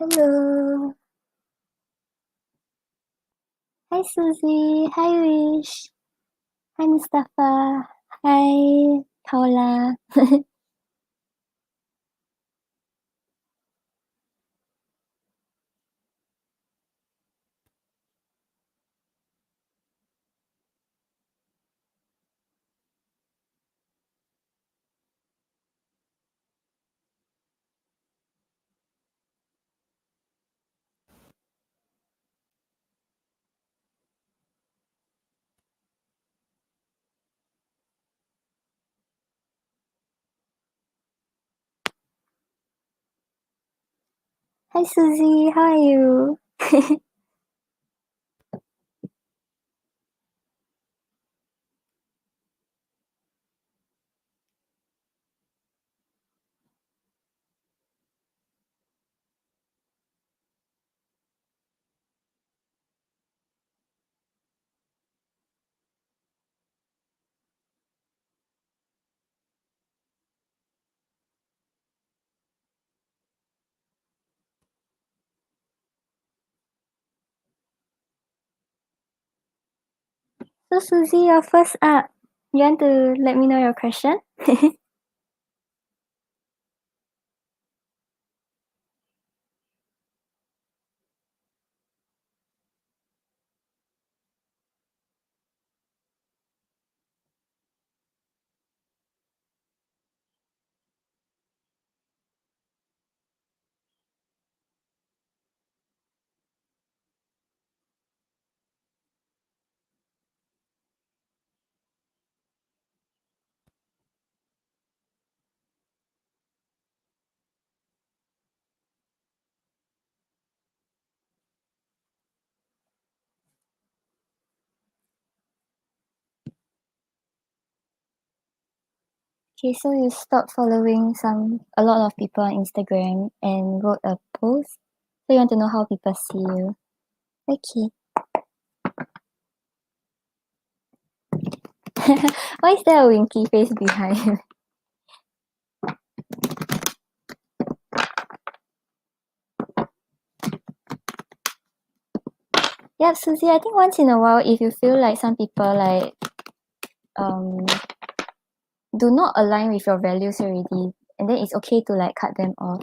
Hello. Hi, Susie. Hi, Wish. Hi, Mustafa. Hi, Paula. Hi, Susie. How are you? So, Susie, you're first up. You want to let me know your question? Okay, so you stopped following a lot of people on Instagram and wrote a post. So you want to know how people see you. Okay. Why is there a winky face behind? Yep, Susie, I think once in a while, if you feel like some people um do not align with your values already, and then it's okay to cut them off.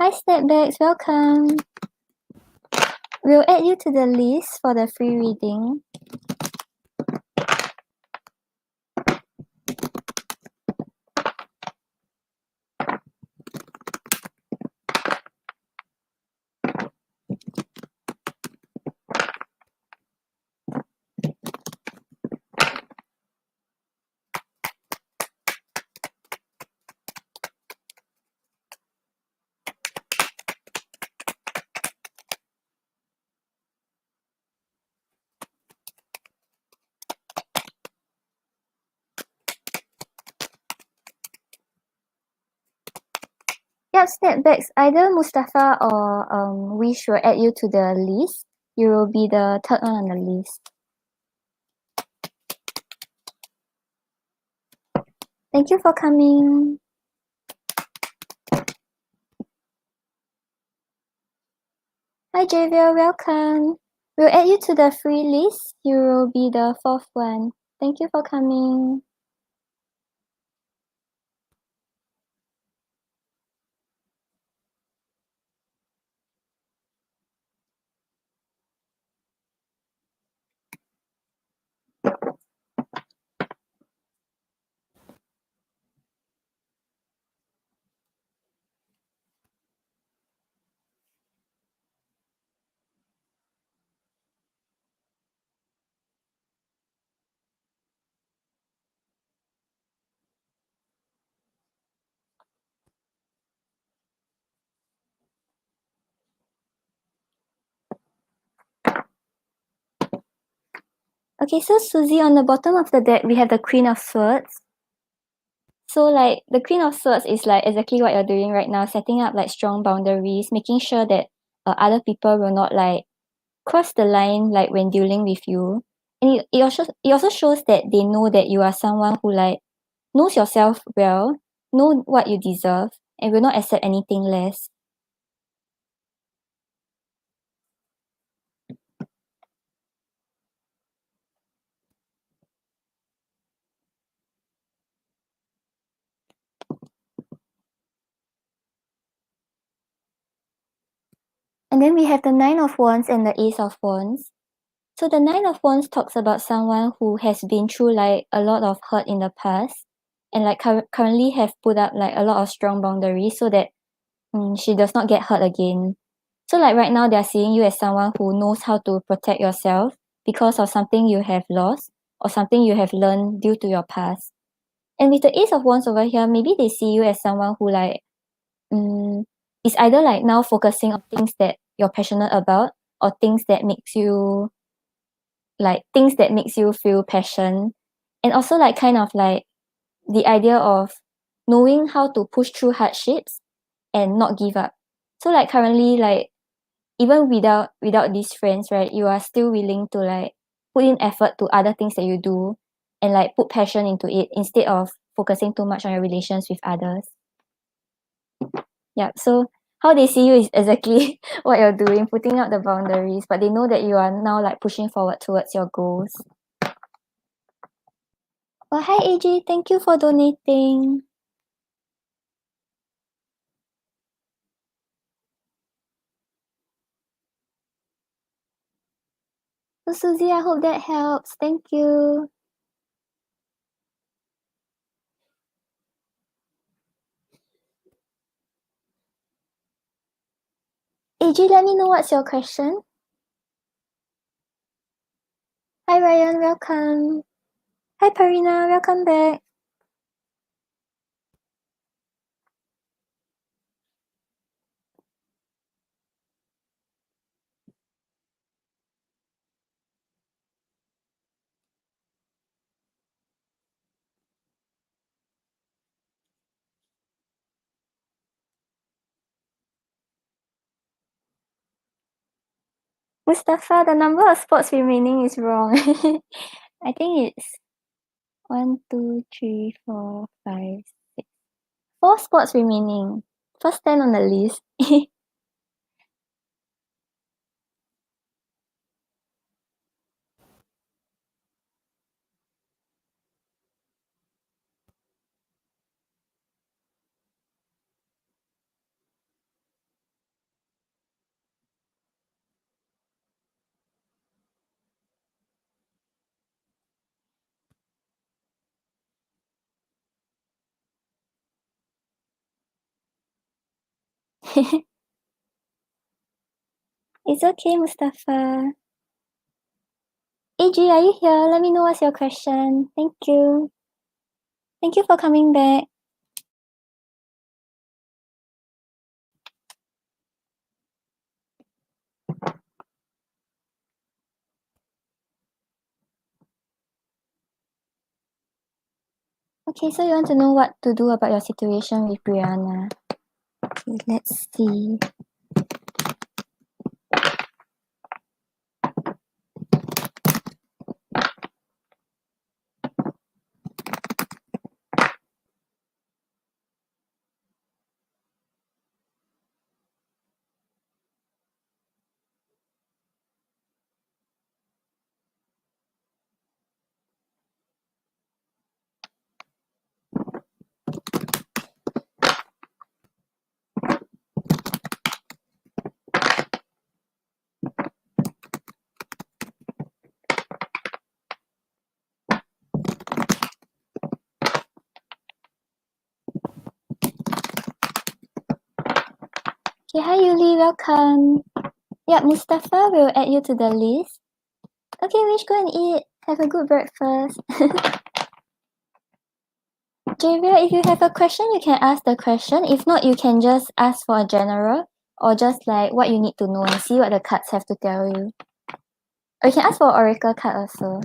Hi, Stepbacks, welcome. We'll add you to the list for the free reading. Yep, Stepbacks, either Mustafa or Wish will add you to the list. You will be the third one on the list. Thank you for coming. Hi, Javier, welcome. We'll add you to the free list. You will be the fourth one. Thank you for coming. Okay, so Susie, on the bottom of the deck, we have the Queen of Swords. So the Queen of Swords is exactly what you're doing right now, setting up strong boundaries, making sure that other people will not cross the line when dealing with you. And it also shows that they know that you are someone who knows yourself well, know what you deserve, and will not accept anything less. And then we have the Nine of Wands and the Ace of Wands. So the Nine of Wands talks about someone who has been through like a lot of hurt in the past and like currently have put up like a lot of strong boundaries so that she does not get hurt again. So like right now they're seeing you as someone who knows how to protect yourself because of something you have lost or something you have learned due to your past. And with the Ace of Wands over here, maybe they see you as someone who like is either like now focusing on things that you're passionate about or things that makes you feel passion, and also like kind of like the idea of knowing how to push through hardships and not give up. So like currently like even without these friends, right, you are still willing to like put in effort to other things that you do and like put passion into it instead of focusing too much on your relations with others. Yeah, so how they see you is exactly what you're doing, putting out the boundaries, but they know that you are now like pushing forward towards your goals. Well, hi AJ, thank you for donating. So Susie, I hope that helps. Thank you. AJ, let me know what's your question. Hi Ryan, welcome. Hi Parina, welcome back. Mustafa, the number of spots remaining is wrong. I think it's 1, 2, 3, 4, 5, 6. 4 spots remaining. First 10 on the list. It's okay, Mustafa. AJ, are you here? Let me know what's your question. Thank you. Thank you for coming back. Okay, so you want to know what to do about your situation with Brianna. Okay, let's see. Okay, hi Yuli, welcome. Yeah, Mustafa will add you to the list. Okay, Wish, go and eat. Have a good breakfast. Javier, if you have a question, you can ask the question. If not, you can just ask for a general or just like what you need to know and see what the cards have to tell you. Or you can ask for oracle card also.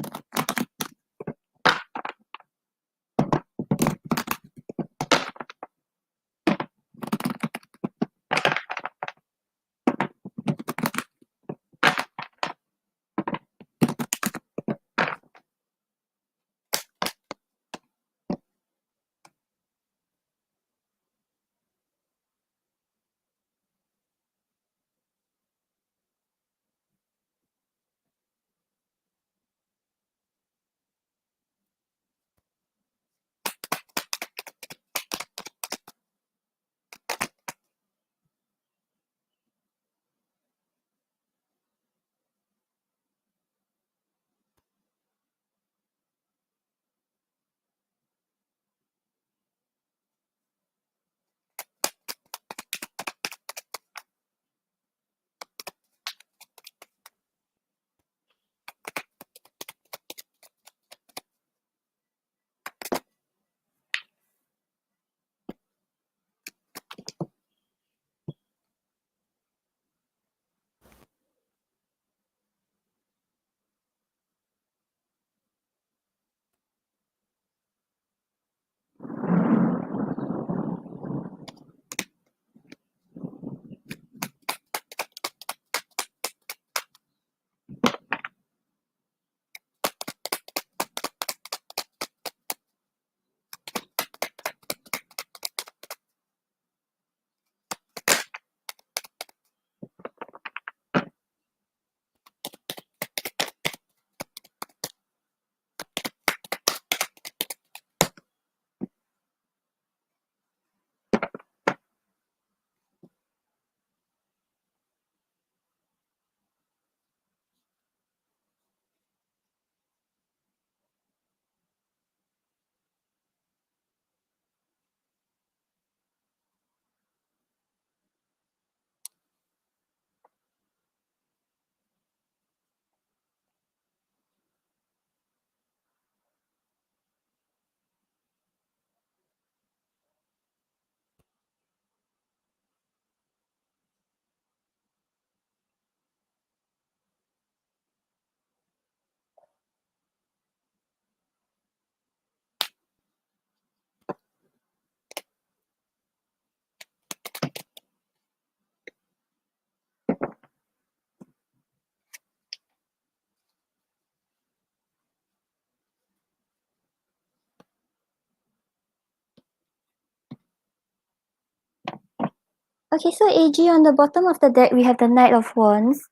Okay, so AG, on the bottom of the deck, we have the Knight of Wands.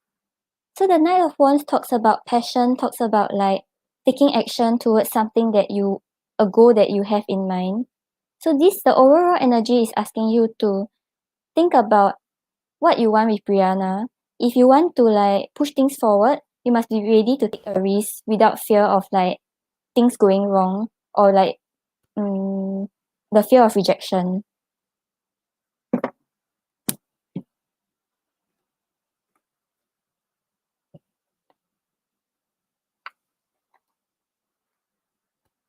So the Knight of Wands talks about passion, talks about like taking action towards something a goal that you have in mind. So the overall energy is asking you to think about what you want with Brianna. If you want to like push things forward, you must be ready to take a risk without fear of like things going wrong or like the fear of rejection.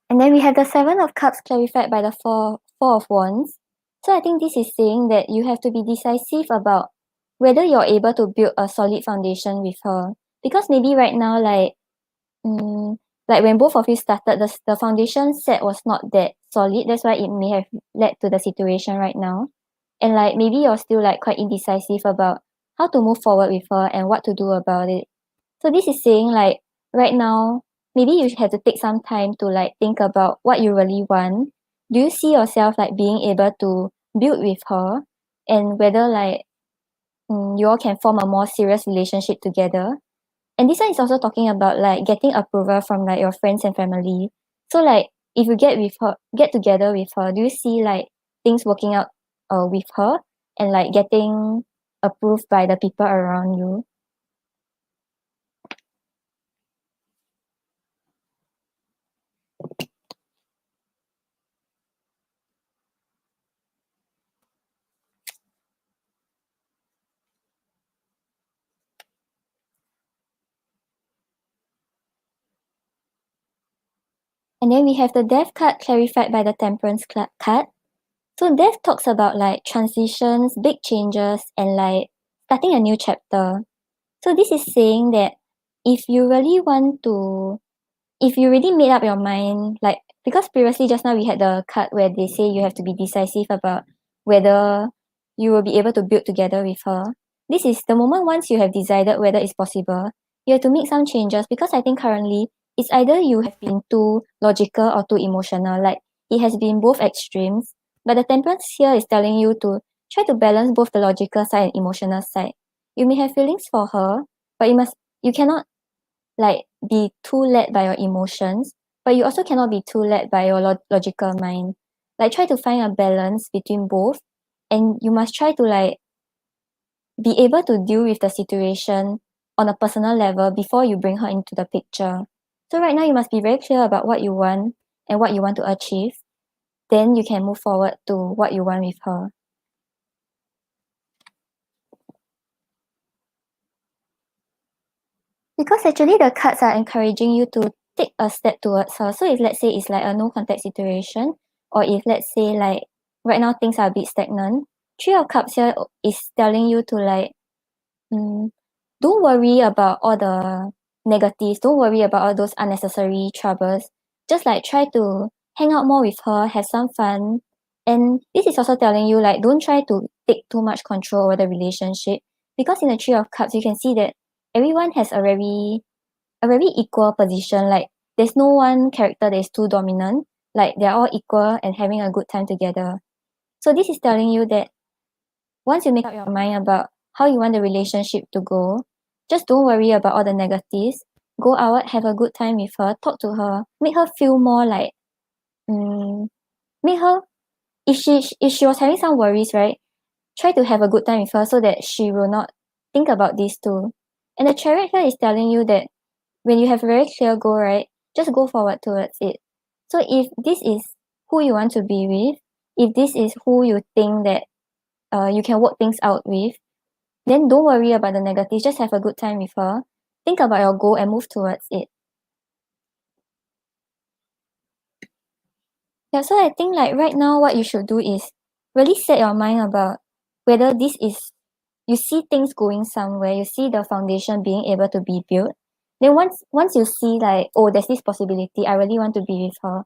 And then we have the Seven of Cups clarified by the Four of Wands. So I think this is saying that you have to be decisive about whether you're able to build a solid foundation with her. Because maybe right now, like when both of you started, the foundation set was not that solid. That's why it may have led to the situation right now. And like maybe you're still like quite indecisive about how to move forward with her and what to do about it. So this is saying like right now, maybe you have to take some time to like think about what you really want. Do you see yourself like being able to build with her and whether like you all can form a more serious relationship together? And this one is also talking about like getting approval from like your friends and family. So like if you get together with her, do you see like things working out with her and like getting approved by the people around you? And then we have the Death card clarified by the Temperance card. So Death talks about like transitions, big changes, and like starting a new chapter. So this is saying that if you really want to, if you really made up your mind, like because previously just now we had the card where they say you have to be decisive about whether you will be able to build together with her. This is the moment once you have decided whether it's possible, you have to make some changes because I think currently it's either you have been too logical or too emotional. Like it has been both extremes. But the temperance here is telling you to try to balance both the logical side and emotional side. You may have feelings for her, but you cannot like be too led by your emotions, but you also cannot be too led by your logical mind. Like try to find a balance between both, and you must try to like be able to deal with the situation on a personal level before you bring her into the picture. So right now you must be very clear about what you want and what you want to achieve. Then you can move forward to what you want with her. Because actually the cards are encouraging you to take a step towards her. So if let's say it's like a no contact situation, or if let's say like right now things are a bit stagnant, Three of Cups here is telling you to like don't worry about all the negatives, don't worry about all those unnecessary troubles. Just like try to hang out more with her, have some fun. And this is also telling you like don't try to take too much control over the relationship. Because in the Three of Cups you can see that everyone has a very equal position. Like there's no one character that is too dominant. Like they're all equal and having a good time together. So this is telling you that once you make up your mind about how you want the relationship to go, just don't worry about all the negatives. Go out, have a good time with her, talk to her, make her feel more like um, make her if she was having some worries, right? Try to have a good time with her so that she will not think about this too. And the chariot here is telling you that when you have a very clear goal, right, just go forward towards it. So if this is who you want to be with, if this is who you think that you can work things out with, then don't worry about the negatives. Just have a good time with her. Think about your goal and move towards it. Yeah, so I think like right now what you should do is really set your mind about whether this is you see things going somewhere, you see the foundation being able to be built. Then once you see like, oh, there's this possibility, I really want to be with her,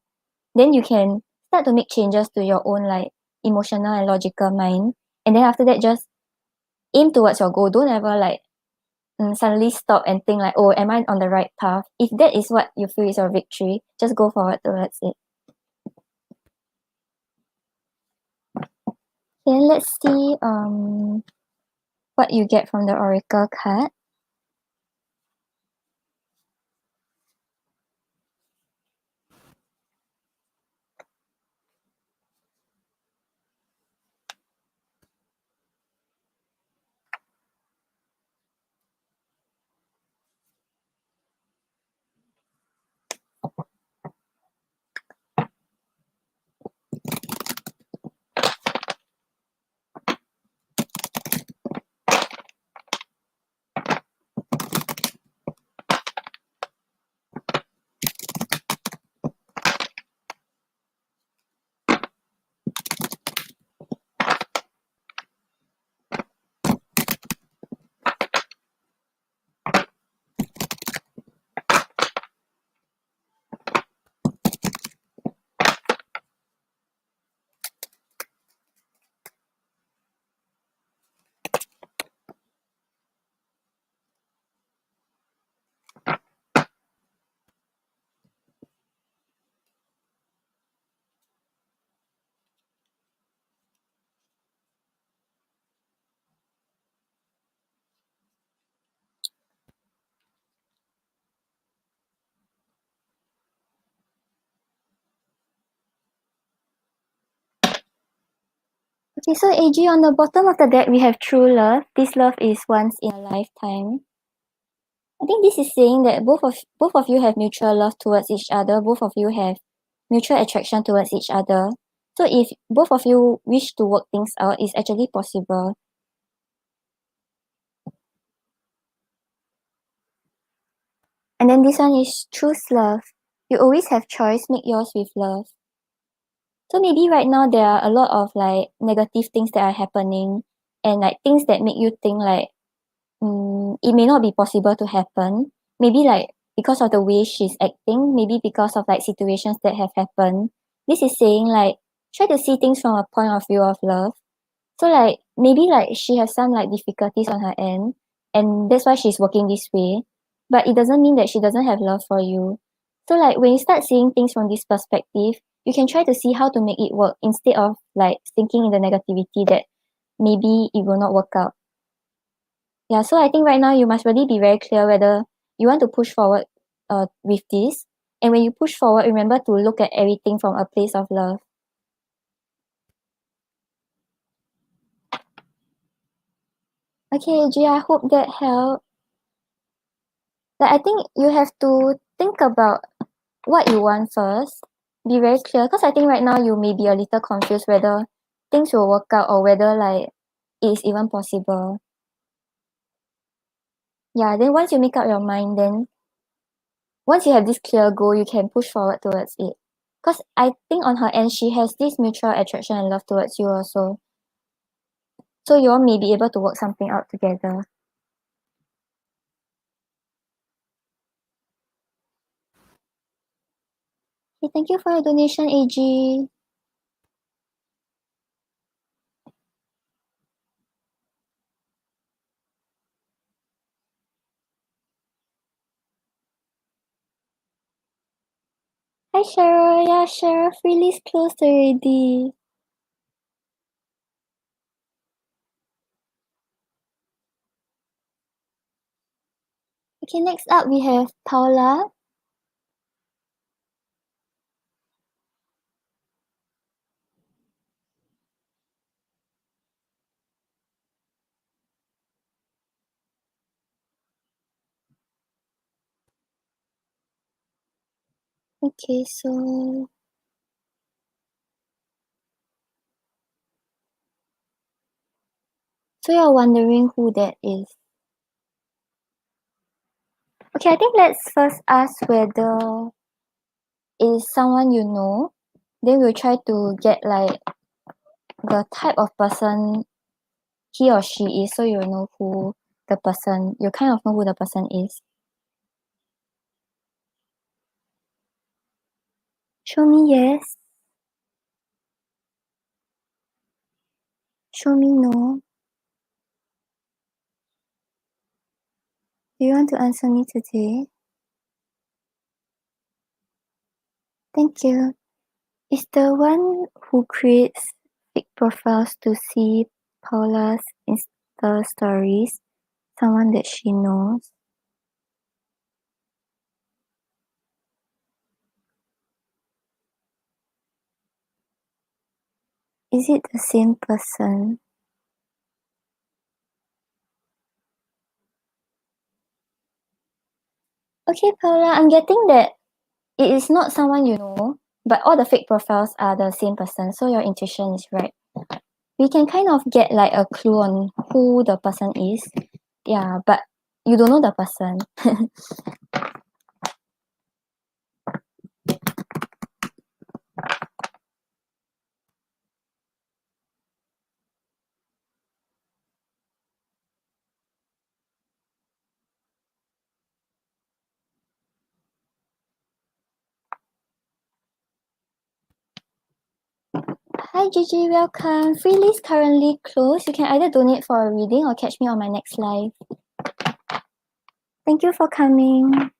then you can start to make changes to your own like emotional and logical mind. And then after that just aim towards your goal. Don't ever like suddenly stop and think like, oh, am I on the right path? If that is what you feel is your victory, just go forward towards it. Okay, let's see what you get from the oracle card. Okay, so AG, on the bottom of the deck, we have true love. This love is once in a lifetime. I think this is saying that both of you have mutual love towards each other. Both of you have mutual attraction towards each other. So if both of you wish to work things out, it's actually possible. And then this one is choose love. You always have choice, make yours with love. So maybe right now there are a lot of like negative things that are happening and like things that make you think like it may not be possible to happen. Maybe like because of the way she's acting, maybe because of like situations that have happened. This is saying like try to see things from a point of view of love. So like maybe like she has some like difficulties on her end and that's why she's working this way. But it doesn't mean that she doesn't have love for you. So like when you start seeing things from this perspective, you can try to see how to make it work instead of like thinking in the negativity that maybe it will not work out. Yeah, so I think right now you must really be very clear whether you want to push forward with this. And when you push forward, remember to look at everything from a place of love. Okay, G, I hope that helped. But I think you have to think about what you want first. Be very clear because I think right now you may be a little confused whether things will work out or whether like it is even possible. Yeah, then once you make up your mind, then once you have this clear goal, you can push forward towards it. Because I think on her end, she has this mutual attraction and love towards you also. So you all may be able to work something out together. Okay, thank you for your donation, AG. Hi, Cheryl. Yeah, Cheryl, freely's closed already. Okay, next up we have Paula. Okay, so you're wondering who that is. Okay, I think let's first ask whether is someone you know. Then we'll try to get like the type of person he or she is, so you know who the person, you kind of know who the person is. Show me yes. Show me no. Do you want to answer me today? Thank you. Is the one who creates fake profiles to see Paula's Insta stories. Someone that she knows. Is it the same person? Okay, Paula, I'm getting that it is not someone you know, but all the fake profiles are the same person, so your intuition is right. We can kind of get like a clue on who the person is. Yeah, but you don't know the person. Hi Gigi, welcome. Free list currently closed. You can either donate for a reading or catch me on my next live. Thank you for coming.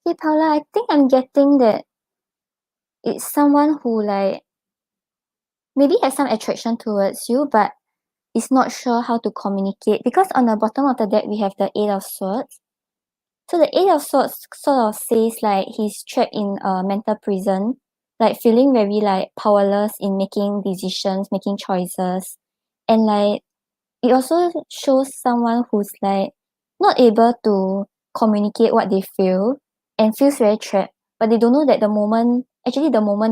Hey Paula, I think I'm getting that it's someone who like maybe has some attraction towards you, but is not sure how to communicate, because on the bottom of the deck we have the Eight of Swords. So the Eight of Swords sort of says like he's trapped in a mental prison, like feeling very like powerless in making decisions, making choices. And like it also shows someone who's like not able to communicate what they feel and feels very trapped, but they don't know that the moment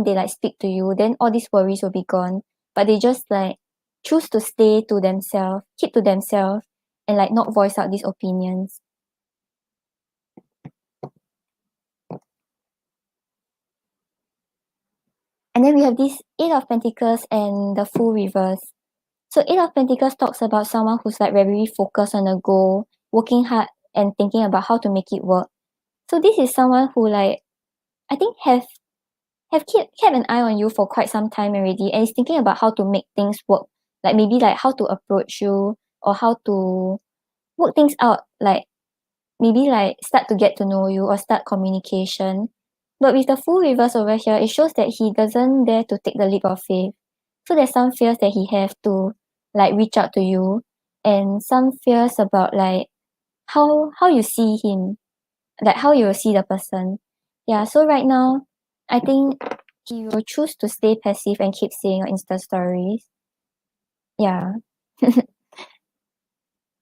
they like speak to you, then all these worries will be gone. But they just like choose to stay to themselves, keep to themselves, and like not voice out these opinions. And then we have this Eight of Pentacles and the Fool reverse. So Eight of Pentacles talks about someone who's like very focused on a goal, working hard and thinking about how to make it work. So this is someone who like I think have kept an eye on you for quite some time already and is thinking about how to make things work. Like maybe like how to approach you or how to work things out, like maybe like start to get to know you or start communication. But with the Fool reverse over here, it shows that he doesn't dare to take the leap of faith. So there's some fears that he have to like reach out to you, and some fears about like how you see him, like how you will see the person. Yeah, so right now I think he will choose to stay passive and keep seeing your Insta stories. Yeah.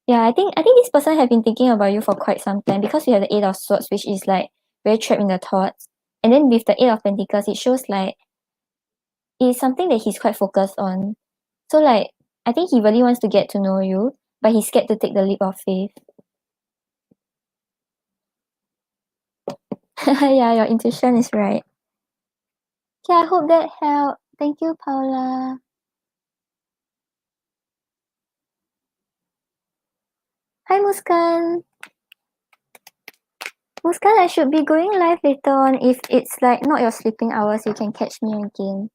Yeah, I think this person have been thinking about you for quite some time, because we have the Eight of Swords, which is like very trapped in the thoughts. And then with the Eight of Pentacles, it shows like it's something that he's quite focused on. So like I think he really wants to get to know you, but he's scared to take the leap of faith. Yeah, your intuition is right. Yeah, I hope that helped. Thank you, Paula. Hi, Muskan. Muskan, I should be going live later on. If it's like not your sleeping hours, you can catch me again.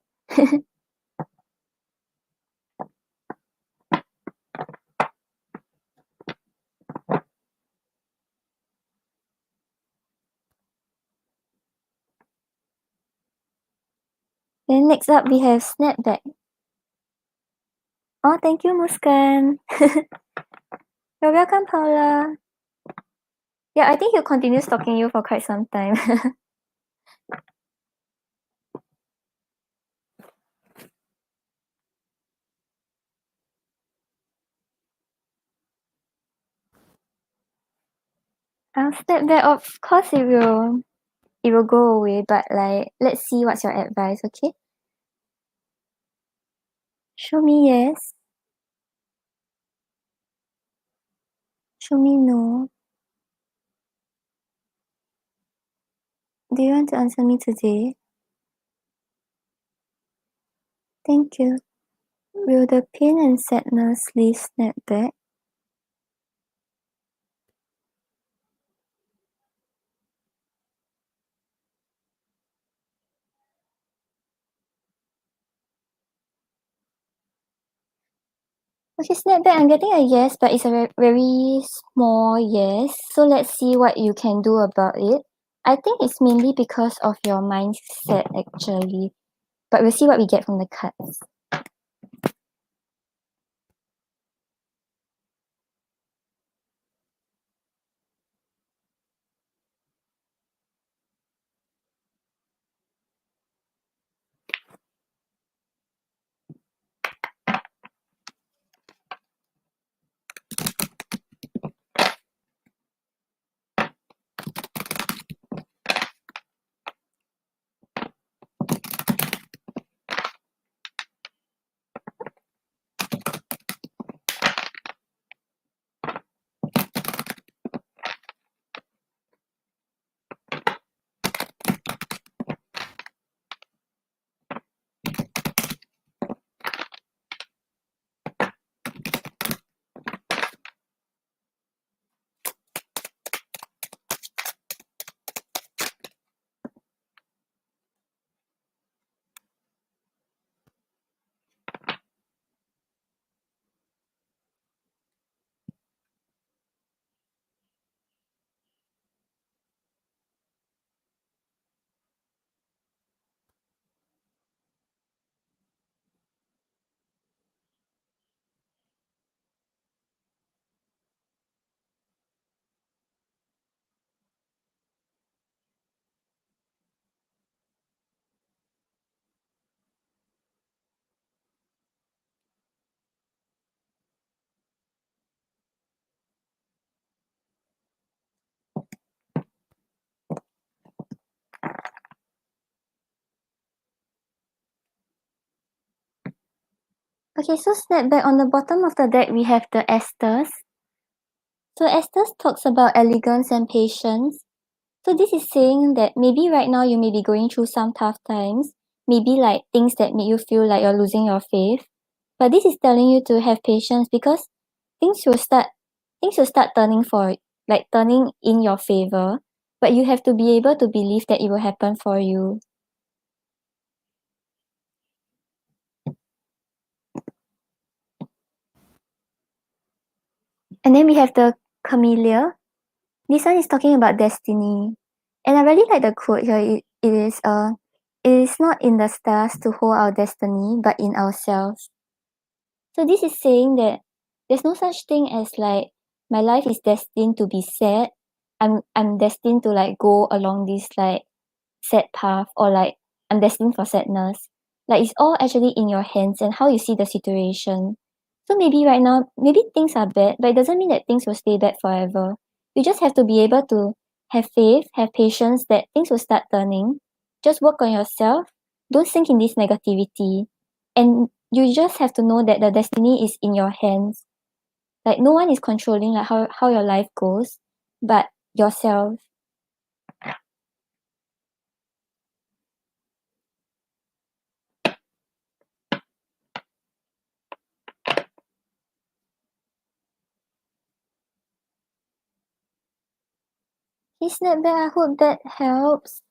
Then next up we have Snapback. Oh, thank you, Muskan. You're welcome, Paula. Yeah, I think he'll continue stalking you for quite some time. Step back, of course it will go away, but like let's see what's your advice, okay? Show me yes. Show me no. Do you want to answer me today? Thank you. Will the pain and sadness leave snap back? Okay, snap back. I'm getting a yes, but it's a very small yes. So let's see what you can do about it. I think it's mainly because of your mindset actually. But we'll see what we get from the cards. Okay, so snap back. On the bottom of the deck, we have the Esters. So Esters talks about elegance and patience. So this is saying that maybe right now you may be going through some tough times, maybe like things that make you feel like you're losing your faith. But this is telling you to have patience because things will start things will start turning in your favor. But you have to be able to believe that it will happen for you. And then we have the Camellia. This one is talking about destiny. And I really like the quote here. It is not in the stars to hold our destiny, but in ourselves. So this is saying that there's no such thing as like my life is destined to be sad. I'm destined to like go along this like sad path, or like I'm destined for sadness. Like it's all actually in your hands and how you see the situation. So maybe right now, maybe things are bad, but it doesn't mean that things will stay bad forever. You just have to be able to have faith, have patience that things will start turning. Just work on yourself. Don't sink in this negativity. And you just have to know that the destiny is in your hands. Like no one is controlling like how your life goes, but yourself. Hey Snapback, I hope that helps.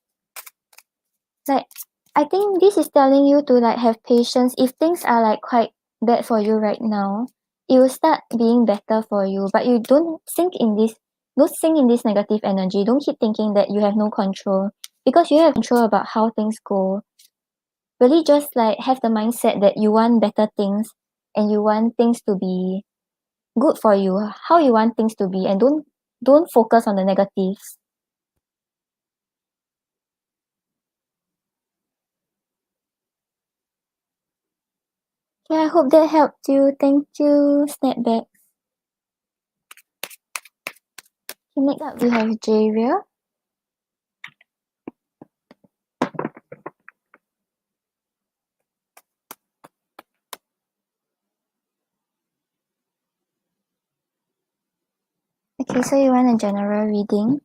Like I think this is telling you to like have patience. If things are like quite bad for you right now, it will start being better for you. But you don't sink in this negative energy. Don't keep thinking that you have no control, because you have control about how things go. Really just like have the mindset that you want better things and you want things to be good for you, how you want things to be, and don't focus on the negatives. Yeah, I hope that helped you. Thank you, Snapback. Next up, we have Javier. Okay, so you want a general reading?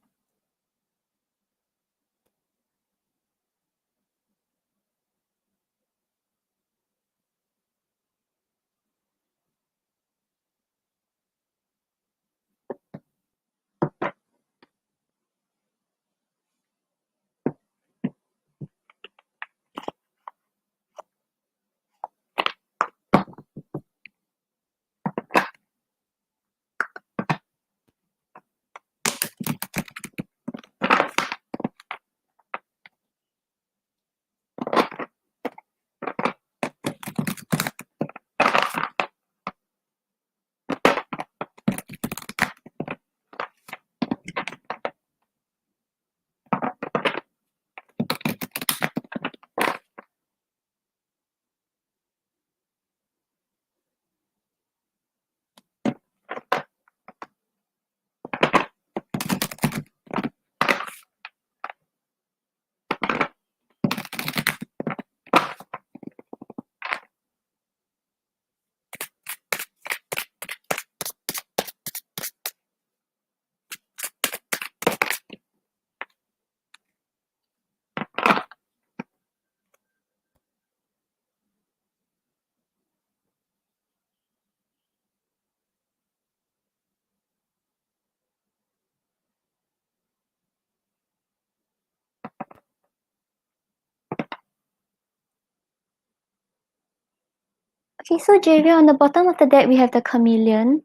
Okay, so Javier, on the bottom of the deck, we have the chameleon.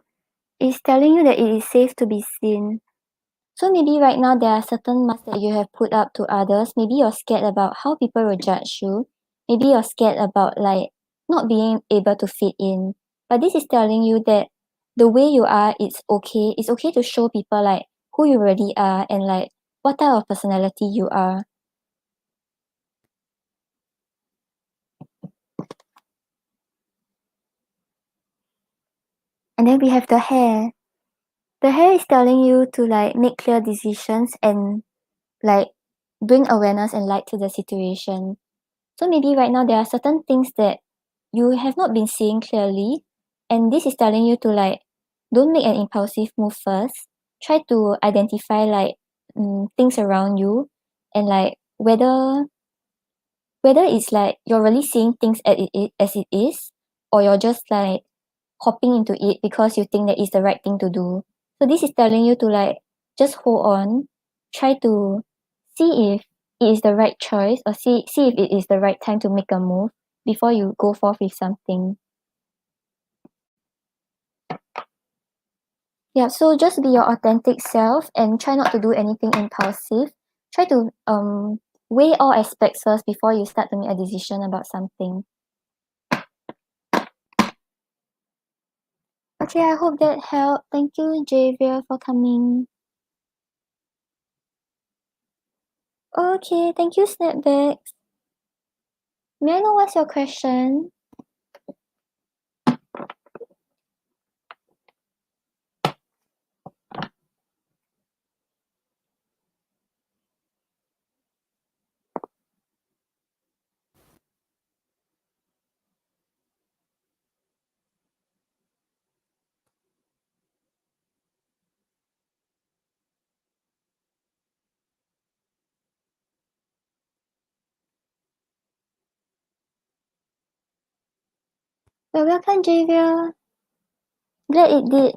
It's telling you that it is safe to be seen. So maybe right now there are certain masks that you have put up to others. Maybe you're scared about how people will judge you. Maybe you're scared about like not being able to fit in. But this is telling you that the way you are, it's okay. It's okay to show people like who you really are and like what type of personality you are. And then we have the hair. The hair is telling you to like make clear decisions and like bring awareness and light to the situation. So maybe right now there are certain things that you have not been seeing clearly, and this is telling you to like don't make an impulsive move first. Try to identify like things around you and like whether it's like you're really seeing things as it is, or you're just like hopping into it because you think that it's the right thing to do. So this is telling you to like just hold on, try to see if it is the right choice, or see if it is the right time to make a move before you go forth with something. Yeah, so just be your authentic self and try not to do anything impulsive. Try to weigh all aspects first before you start to make a decision about something. Okay, I hope that helped. Thank you, Javier, for coming. Okay, thank you, Snapbacks. May I know what's your question? Well, welcome, Javier. Glad it did.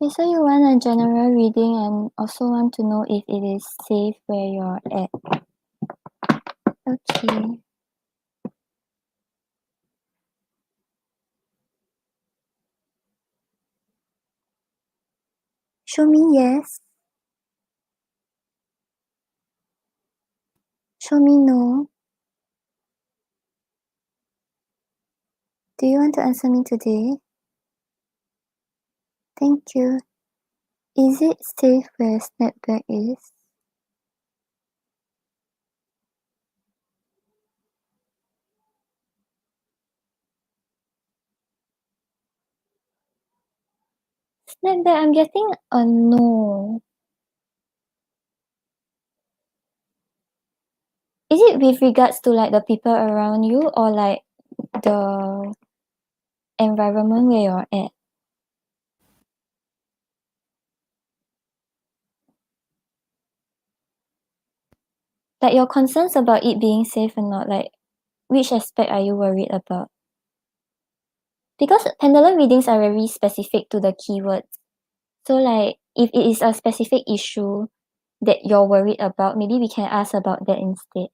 Okay, so you want a general reading and also want to know if it is safe where you're at. Okay. Show me yes. Show me no. Do you want to answer me today? Thank you. Is it safe where snapback is? Snapback, I'm getting a no. Is it with regards to like the people around you or like the environment where you're at? Like your concerns about it being safe or not, like which aspect are you worried about? Because pendulum readings are very specific to the keywords. So like if it is a specific issue that you're worried about, maybe we can ask about that instead.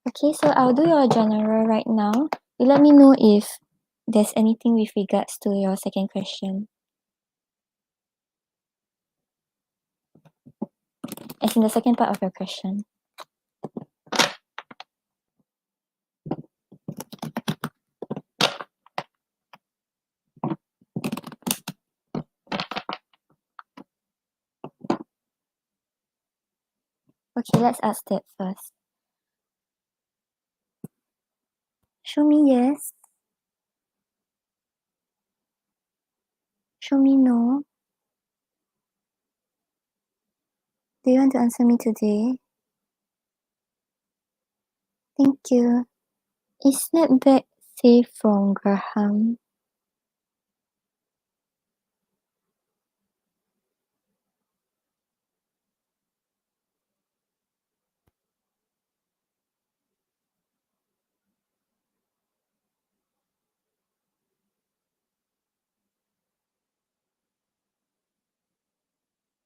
Okay, so I'll do your general right now. You let me know if there's anything with regards to your second question. As in the second part of your question. Okay, let's ask that first. Show me yes. Show me no. Do you want to answer me today? Thank you. Is snapback safe from Graham?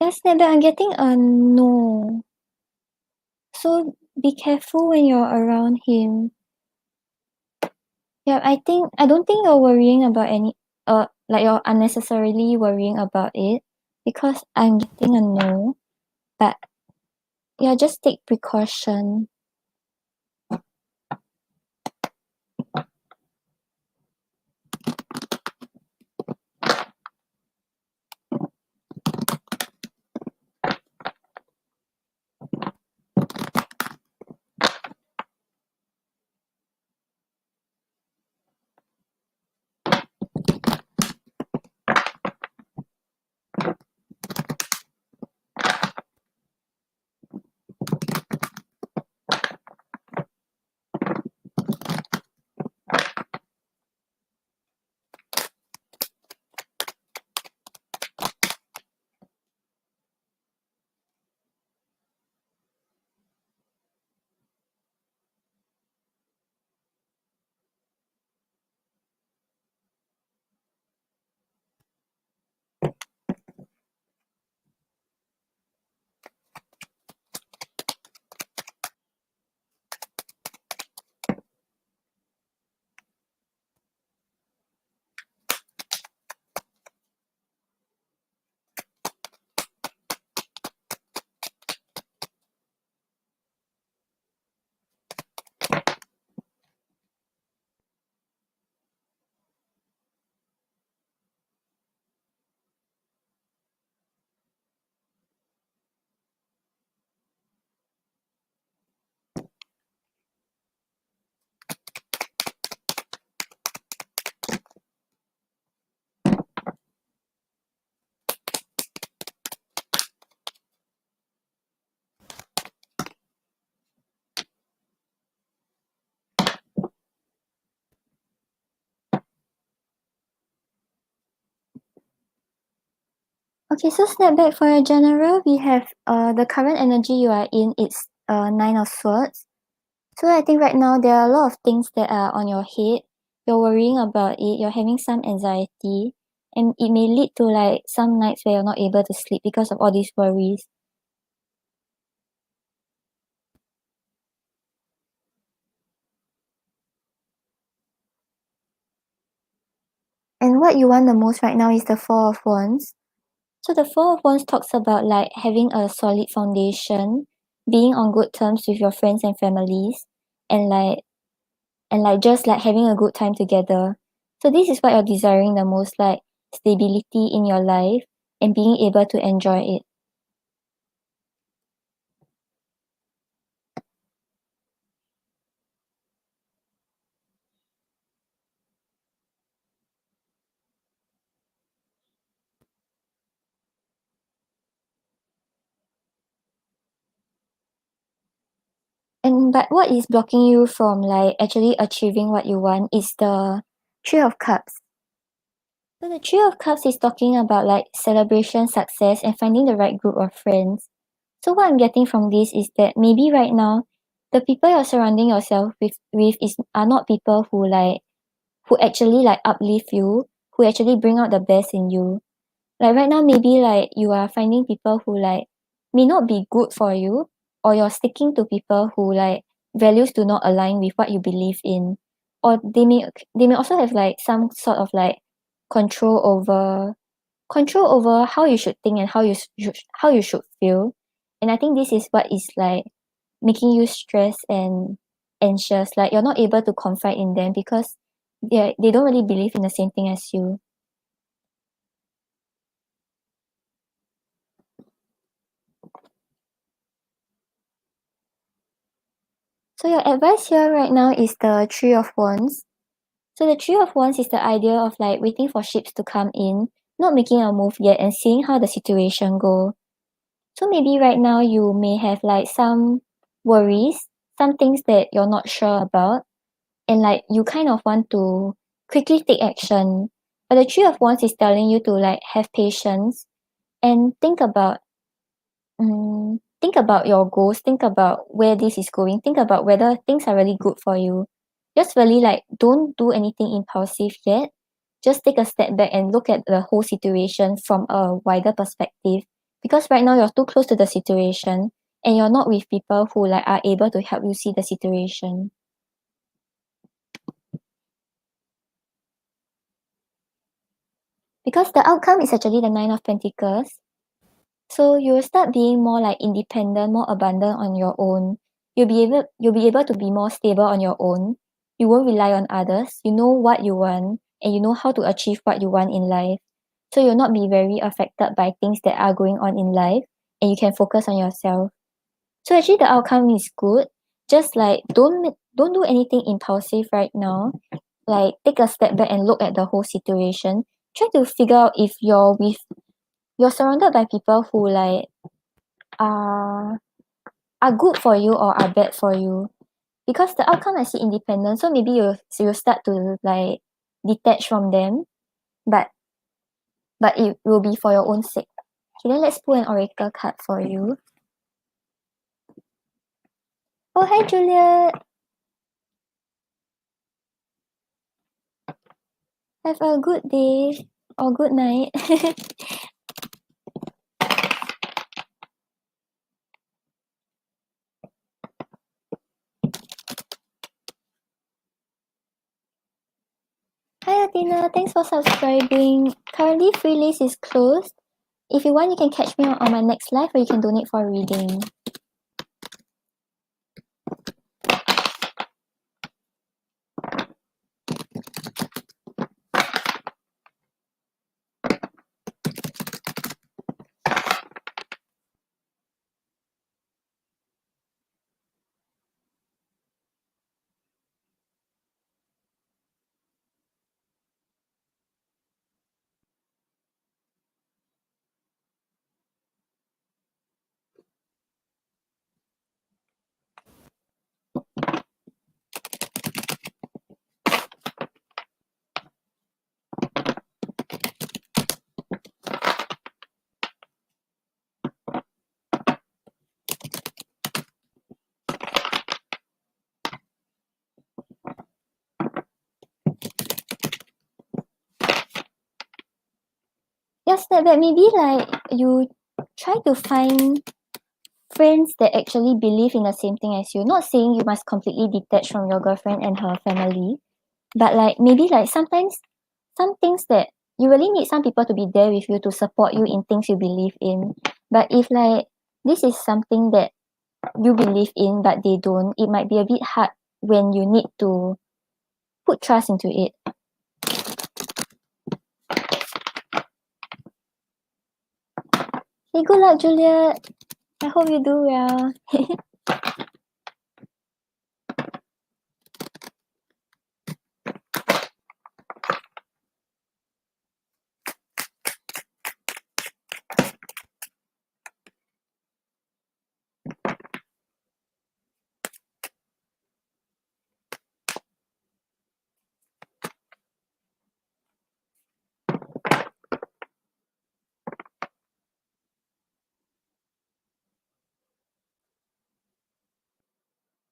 Yes, snapback, I'm getting a no. So be careful when you're around him. Yeah, I don't think you're worrying about like you're unnecessarily worrying about it because I'm getting a no. But yeah, just take precaution. Okay, so snapback for your general, we have the current energy you are in, it's Nine of Swords. So I think right now there are a lot of things that are on your head. You're worrying about it, you're having some anxiety, and it may lead to like some nights where you're not able to sleep because of all these worries. And what you want the most right now is the Four of Wands. So the Four of Wands talks about like having a solid foundation, being on good terms with your friends and families, and like just like having a good time together. So this is what you're desiring the most, like stability in your life and being able to enjoy it. But what is blocking you from like actually achieving what you want is the Three of Cups. So the Three of Cups is talking about like celebration, success, and finding the right group of friends. So what I'm getting from this is that maybe right now, the people you're surrounding yourself with are not people who actually like uplift you, who actually bring out the best in you. Like right now, maybe like you are finding people who like may not be good for you, or you're sticking to people who like values do not align with what you believe in, or they may also have like some sort of like control over control over how you should think and how you should feel. And I think this is what is like making you stressed and anxious. Like you're not able to confide in them because they don't really believe in the same thing as you. So your advice here right now is the Three of Wands. So the Three of Wands is the idea of like waiting for ships to come in, not making a move yet and seeing how the situation go. So maybe right now you may have like some worries, some things that you're not sure about, and like you kind of want to quickly take action. But the Three of Wands is telling you to like have patience and think about your goals, think about where this is going, think about whether things are really good for you. Just really like don't do anything impulsive yet. Just take a step back and look at the whole situation from a wider perspective. Because right now you're too close to the situation and you're not with people who like are able to help you see the situation. Because the outcome is actually the Nine of Pentacles. So you will start being more like independent, more abundant on your own. You'll be able to be more stable on your own. You won't rely on others. You know what you want and you know how to achieve what you want in life. So you'll not be very affected by things that are going on in life and you can focus on yourself. So actually the outcome is good. Just like don't do anything impulsive right now. Like take a step back and look at the whole situation. Try to figure out if you're surrounded by people who like are are good for you or are bad for you. Because the outcome I see independent, so maybe you'll start to like detach from them, but it will be for your own sake. Okay, then let's pull an oracle card for you. Oh, hi Juliet. Have a good day or good night. Hi Athena, thanks for subscribing. Currently free list is closed. If you want, you can catch me on my next live or you can donate for a reading. Yes, that maybe like you try to find friends that actually believe in the same thing as you. Not saying you must completely detach from your girlfriend and her family, but like maybe like sometimes some things that you really need some people to be there with you to support you in things you believe in. But if like this is something that you believe in but they don't, it might be a bit hard when you need to put trust into it. Hey, good luck, Juliet. I hope you do well.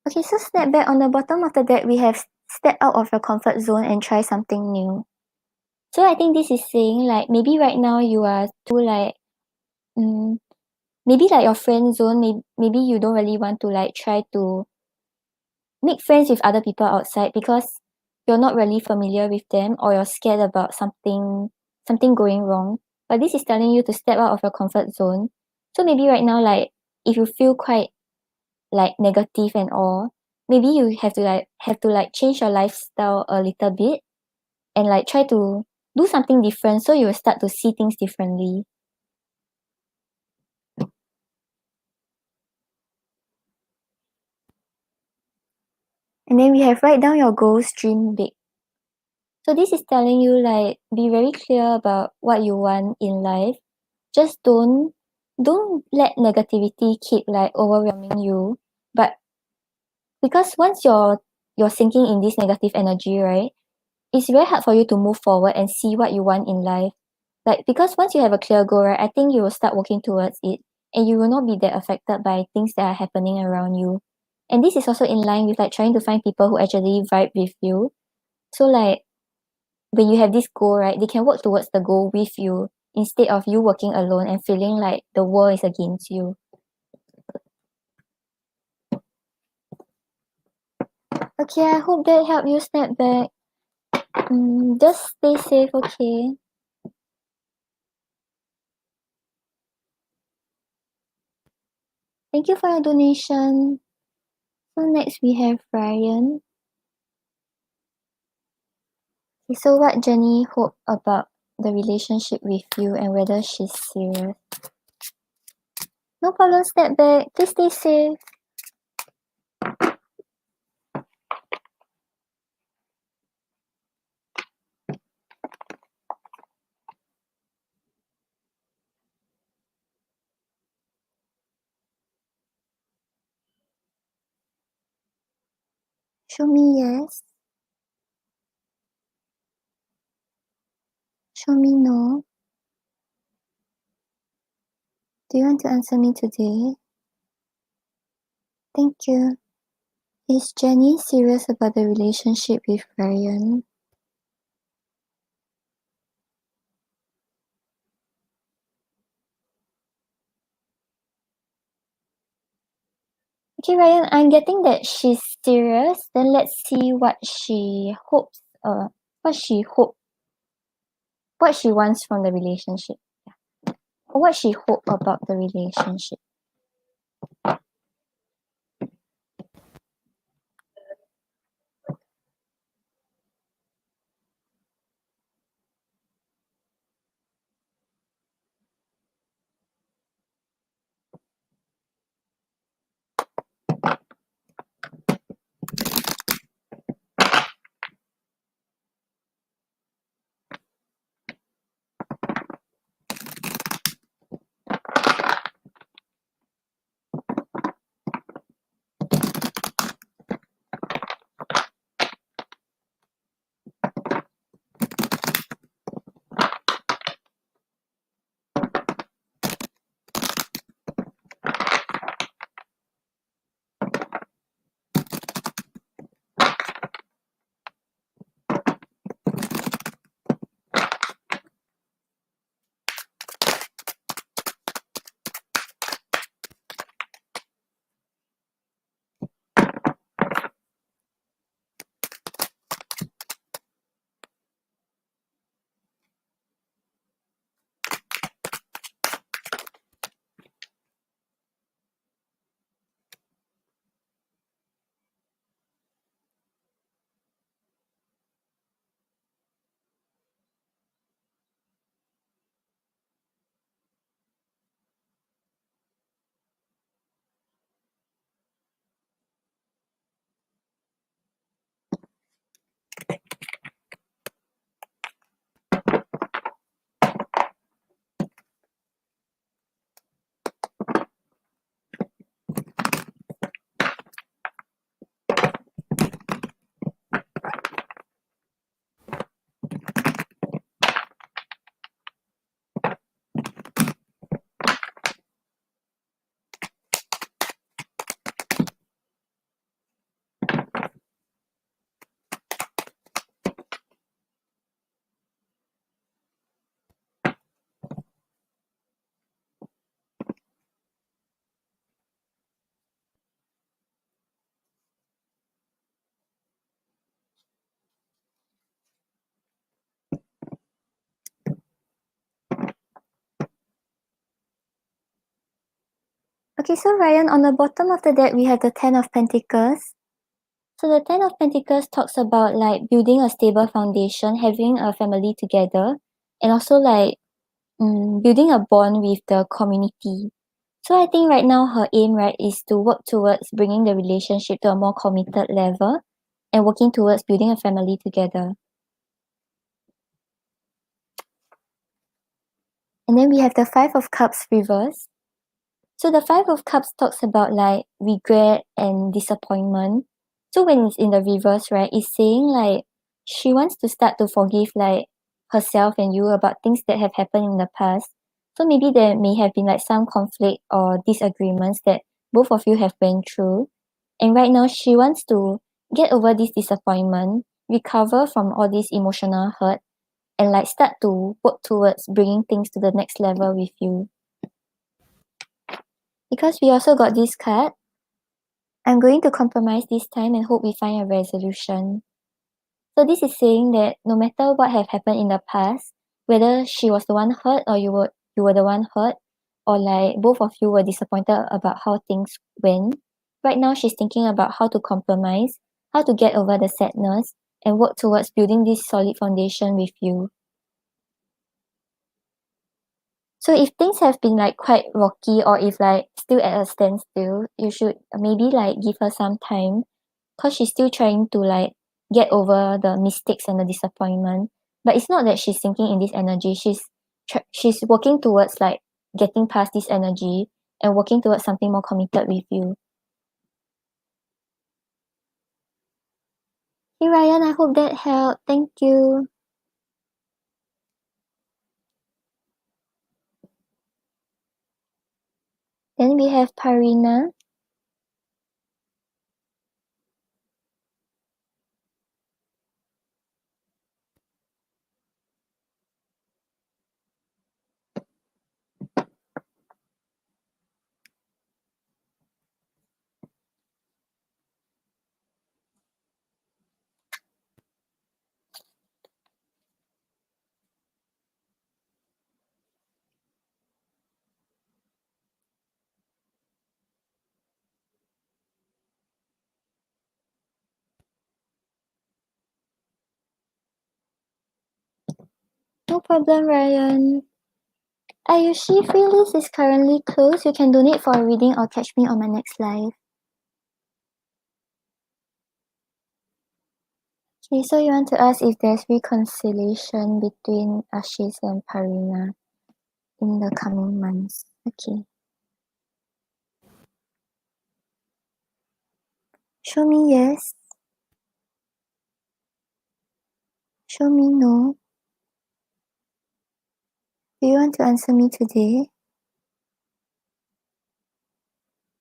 Okay, so step back. On the bottom of the deck, we have step out of your comfort zone and try something new. So I think this is saying like maybe right now you are too like maybe like your friend zone, maybe you don't really want to like try to make friends with other people outside because you're not really familiar with them or you're scared about something going wrong. But this is telling you to step out of your comfort zone. So maybe right now like if you feel quite like negative and all, maybe you have to like change your lifestyle a little bit and like try to do something different so you will start to see things differently. And then we have write down your goals, dream big. So this is telling you like be very clear about what you want in life. Just don't let negativity keep like overwhelming you. But because once you're sinking in this negative energy, right? It's very hard for you to move forward and see what you want in life. Like because once you have a clear goal, right, I think you will start working towards it and you will not be that affected by things that are happening around you. And this is also in line with like trying to find people who actually vibe with you. So like when you have this goal, right, they can work towards the goal with you instead of you working alone and feeling like the world is against you. Okay, I hope that helped you snap back. Just stay safe, okay? Thank you for your donation. So next we have Ryan. Okay, so what Jenny hope about the relationship with you and whether she's serious? No problem, step back. Please stay safe. Show me yes. Show me no. Do you want to answer me today? Thank you. Is Jenny serious about the relationship with Ryan? Okay, Ryan, I'm getting that she's serious. Then let's see what she hopes, what she hope, what she wants from the relationship. Or what she hope about the relationship. Okay, so Ryan, on the bottom of the deck, we have the Ten of Pentacles. So the Ten of Pentacles talks about like building a stable foundation, having a family together, and also like building a bond with the community. So I think right now her aim, right, is to work towards bringing the relationship to a more committed level and working towards building a family together. And then we have the Five of Cups reversed. So the Five of Cups talks about like regret and disappointment. So when it's in the reverse, right, it's saying like she wants to start to forgive like herself and you about things that have happened in the past. So maybe there may have been like some conflict or disagreements that both of you have went through. And right now she wants to get over this disappointment, recover from all this emotional hurt, and like start to work towards bringing things to the next level with you. Because we also got this card, I'm going to compromise this time and hope we find a resolution. So this is saying that no matter what have happened in the past, whether she was the one hurt or you were the one hurt, or like both of you were disappointed about how things went, right now she's thinking about how to compromise, how to get over the sadness, and work towards building this solid foundation with you. So if things have been like quite rocky or if like still at a standstill, you should maybe like give her some time because she's still trying to like get over the mistakes and the disappointment. But it's not that she's sinking in this energy. She's working towards like getting past this energy and working towards something more committed with you. Hey Ryan, I hope that helped. Thank you. Then we have Parina. No problem, Ryan. Ayushi, free list is currently closed. You can donate for a reading or catch me on my next live. Okay, so you want to ask if there's reconciliation between Ashish and Parina in the coming months. Okay. Show me yes. Show me no. Do you want to answer me today?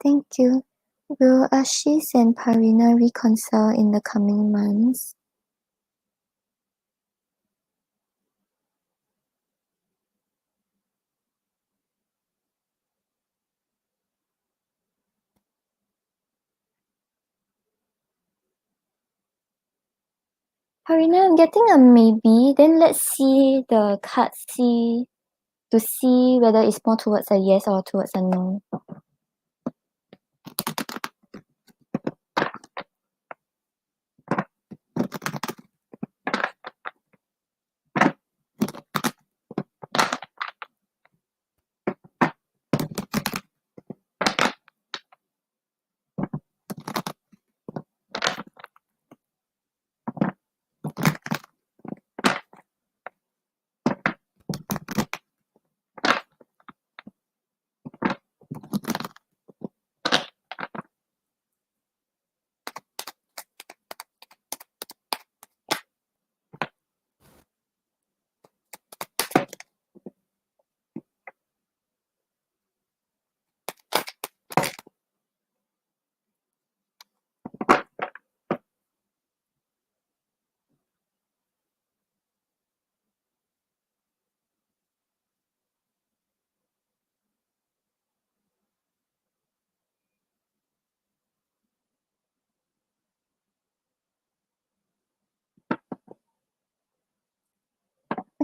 Thank you. Will Ashish and Parina reconcile in the coming months? Parina, I'm getting a maybe. Then let's see the card to see whether it's more towards a yes or towards a no.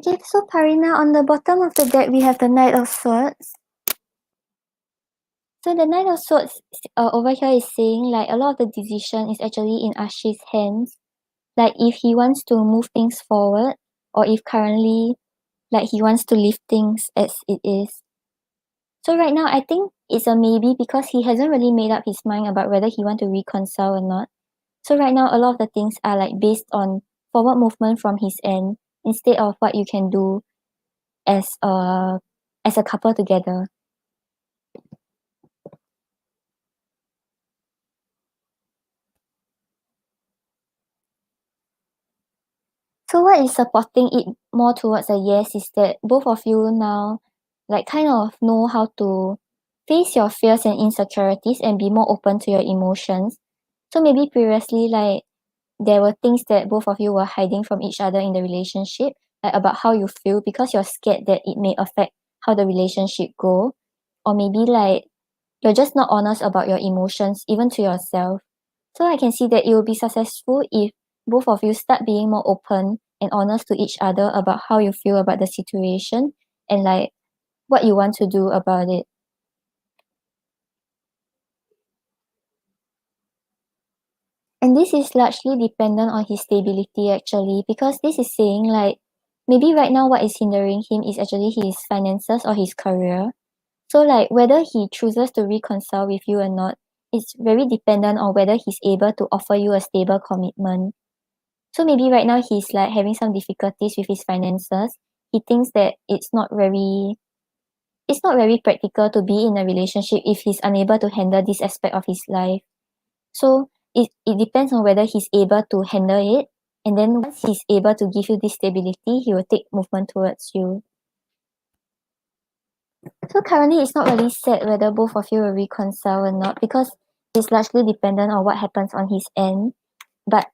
Okay, so Parina, on the bottom of the deck, we have the Knight of Swords. So the Nine of Swords over here is saying like a lot of the decision is actually in Ashi's hands. Like if he wants to move things forward, or if currently like he wants to leave things as it is. So right now I think it's a maybe because he hasn't really made up his mind about whether he want to reconcile or not. So right now a lot of the things are like based on forward movement from his end instead of what you can do as a couple together. So what is supporting it more towards a yes is that both of you now like kind of know how to face your fears and insecurities and be more open to your emotions. So maybe previously like there were things that both of you were hiding from each other in the relationship, like about how you feel because you're scared that it may affect how the relationship go. Or maybe like you're just not honest about your emotions even to yourself. So I can see that it will be successful if both of you start being more open and honest to each other about how you feel about the situation and like what you want to do about it. And this is largely dependent on his stability actually, because this is saying like maybe right now what is hindering him is actually his finances or his career. So like whether he chooses to reconcile with you or not, it's very dependent on whether he's able to offer you a stable commitment. So maybe right now he's like having some difficulties with his finances. He thinks that it's not very practical to be in a relationship if he's unable to handle this aspect of his life. So it depends on whether he's able to handle it. And then once he's able to give you this stability, he will take movement towards you. So currently it's not really set whether both of you will reconcile or not because it's largely dependent on what happens on his end. But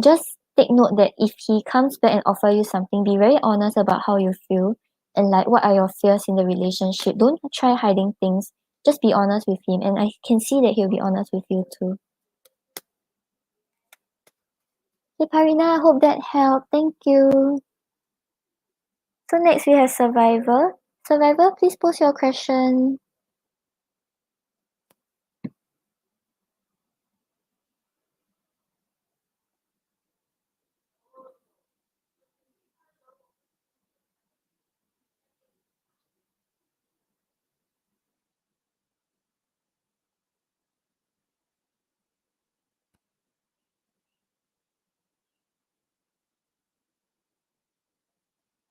just take note that if he comes back and offer you something, be very honest about how you feel and like what are your fears in the relationship. Don't try hiding things. Just be honest with him, and I can see that he'll be honest with you too. Hey Parina, I hope that helped. Thank you. So next we have Survivor. Survivor, please post your question.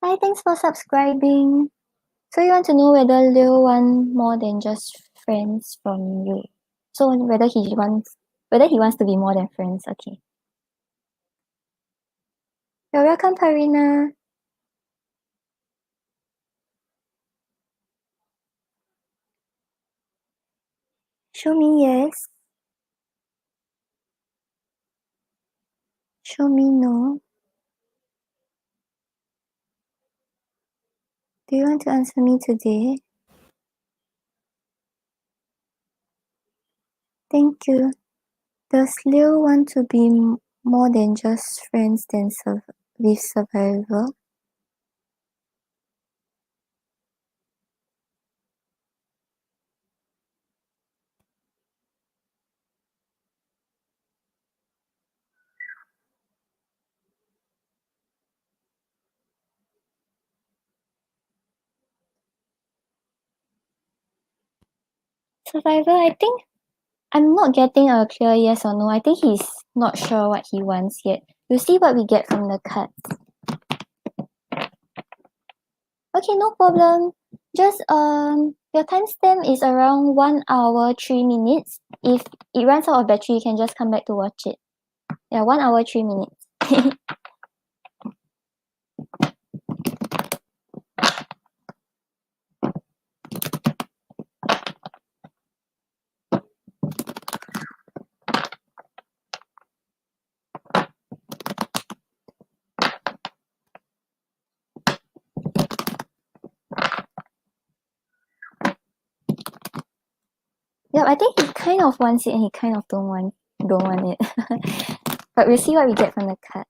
Hi, thanks for subscribing. So you want to know whether Leo want more than just friends from you. So whether he wants to be more than friends. Okay. You're welcome, Parina. Show me yes. Show me no. Do you want to answer me today? Thank you. Does Leo want to be more than just friends than with Survivor? Survivor, I think I'm not getting a clear yes or no. I think he's not sure what he wants yet. We'll see what we get from the cards. Okay, no problem. Just your timestamp is around 1 hour 3 minutes. If it runs out of battery, you can just come back to watch it. Yeah, 1 hour 3 minutes. Yeah, I think he kind of wants it and he kind of don't want it. But we'll see what we get from the card.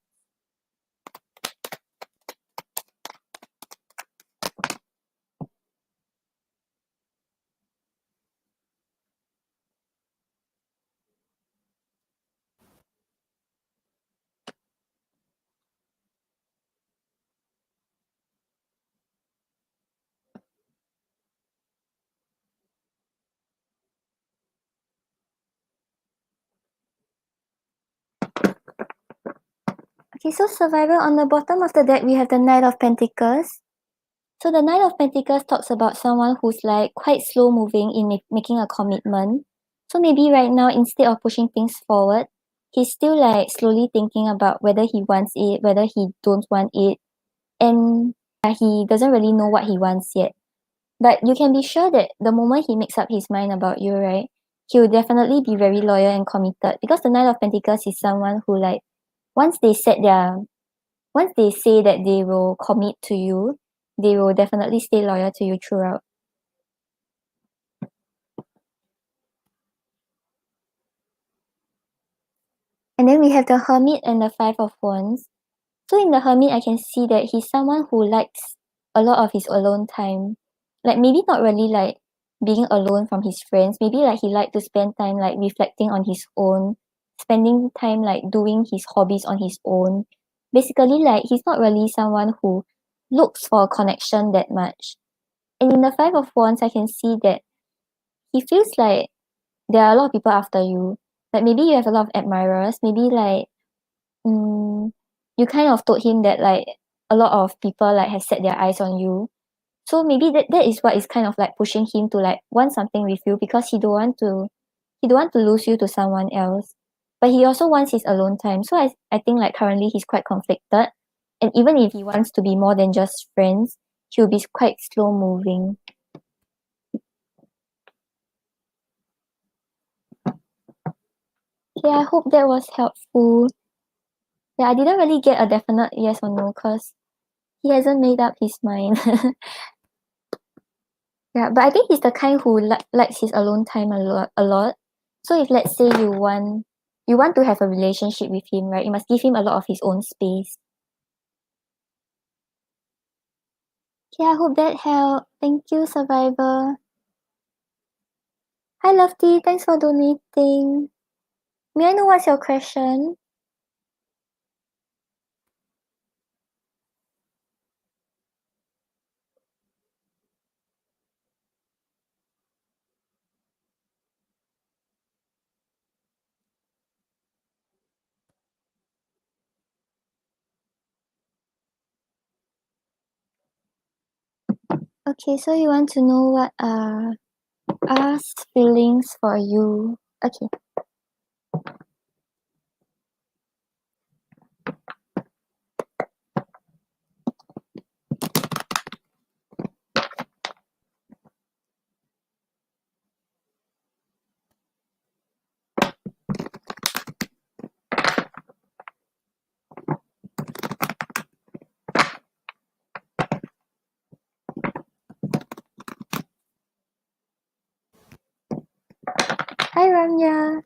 Okay, so survivor, on the bottom of the deck, we have the Knight of Pentacles. So the Knight of Pentacles talks about someone who's like quite slow moving in making a commitment. So maybe right now, instead of pushing things forward, he's still like slowly thinking about whether he wants it, whether he don't want it. And he doesn't really know what he wants yet. But you can be sure that the moment he makes up his mind about you, right, he'll definitely be very loyal and committed, because the Knight of Pentacles is someone who like once they say that they will commit to you, they will definitely stay loyal to you throughout. And then we have the Hermit and the Five of Wands. So in the Hermit, I can see that he's someone who likes a lot of his alone time. Like maybe not really like being alone from his friends. Maybe like he likes to spend time like reflecting on his own, spending time like doing his hobbies on his own. Basically, like he's not really someone who looks for a connection that much. And in the Five of Wands, I can see that he feels like there are a lot of people after you. Like maybe you have a lot of admirers. Maybe like you kind of told him that like a lot of people like have set their eyes on you. So maybe that is what is kind of like pushing him to like want something with you, because he don't want to lose you to someone else. But he also wants his alone time. So I think like currently he's quite conflicted. And even if he wants to be more than just friends, he'll be quite slow moving. Yeah, I hope that was helpful. Yeah, I didn't really get a definite yes or no because he hasn't made up his mind. Yeah, but I think he's the kind who likes his alone time a lot. So if let's say you want to have a relationship with him, right? You must give him a lot of his own space. Yeah, I hope that helped. Thank you, Survivor. Hi, Lofty. Thanks for donating. May I know what's your question? Okay, so you want to know what are us feelings for you. Okay. Hi, Ramya.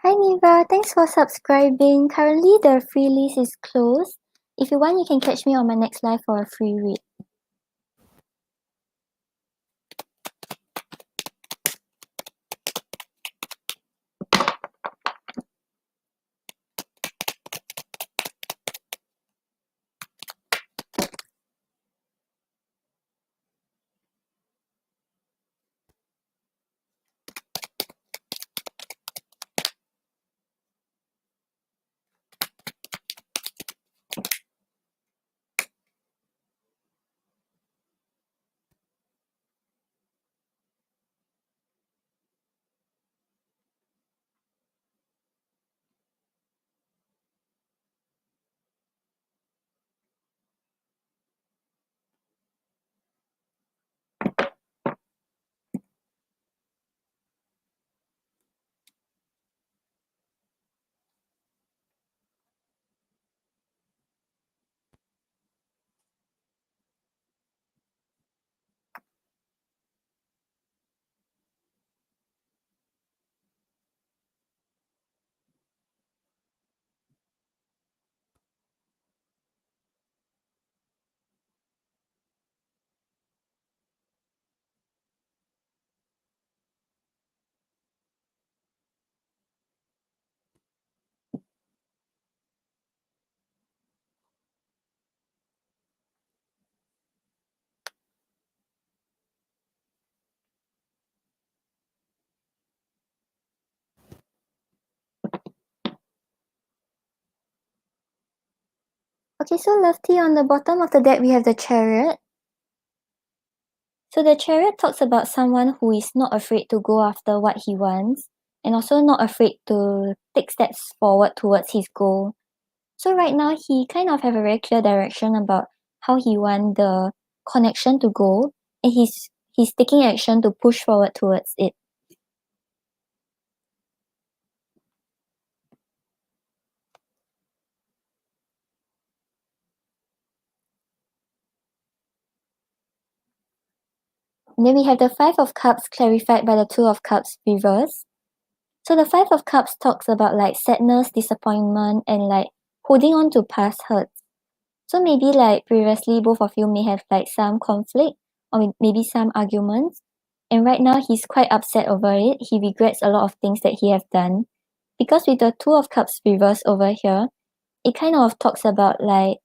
Hi Niva, thanks for subscribing. Currently the free list is closed. If you want, you can catch me on my next live for a free read. Okay, so Lofty, on the bottom of the deck we have the Chariot. So the Chariot talks about someone who is not afraid to go after what he wants and also not afraid to take steps forward towards his goal. So right now he kind of have a very clear direction about how he want the connection to go, and he's taking action to push forward towards it. And then we have the Five of Cups clarified by the Two of Cups reverse. So the Five of Cups talks about like sadness, disappointment, and like holding on to past hurts. So maybe like previously both of you may have like some conflict or maybe some arguments. And right now he's quite upset over it. He regrets a lot of things that he have done. Because with the Two of Cups reverse over here, it kind of talks about like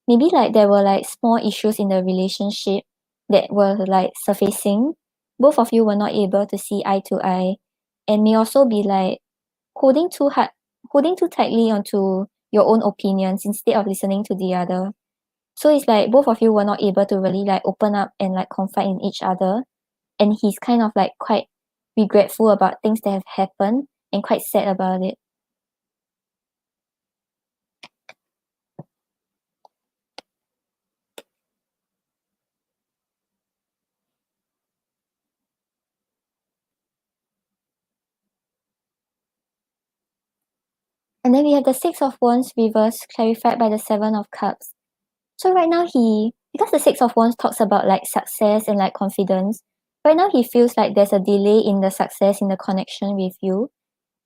maybe like there were like small issues in the relationship that were like surfacing. Both of you were not able to see eye to eye, and may also be like holding too hard holding too tightly onto your own opinions instead of listening to the other. So it's like both of you were not able to really like open up and like confide in each other, and he's kind of like quite regretful about things that have happened and quite sad about it. And then we have the Six of Wands reversed clarified by the Seven of Cups. So right now because the Six of Wands talks about like success and like confidence, right now he feels like there's a delay in the success in the connection with you.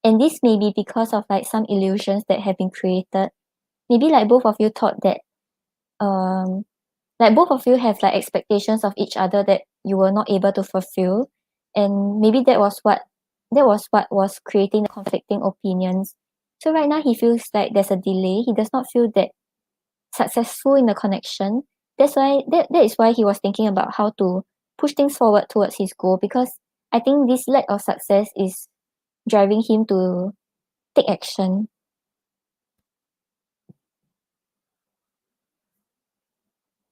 And this may be because of like some illusions that have been created. Maybe like both of you thought that um like both of you have like expectations of each other that you were not able to fulfill. And maybe that was what was creating the conflicting opinions. So right now he feels like there's a delay. He does not feel that successful in the connection. That is why he was thinking about how to push things forward towards his goal, because I think this lack of success is driving him to take action.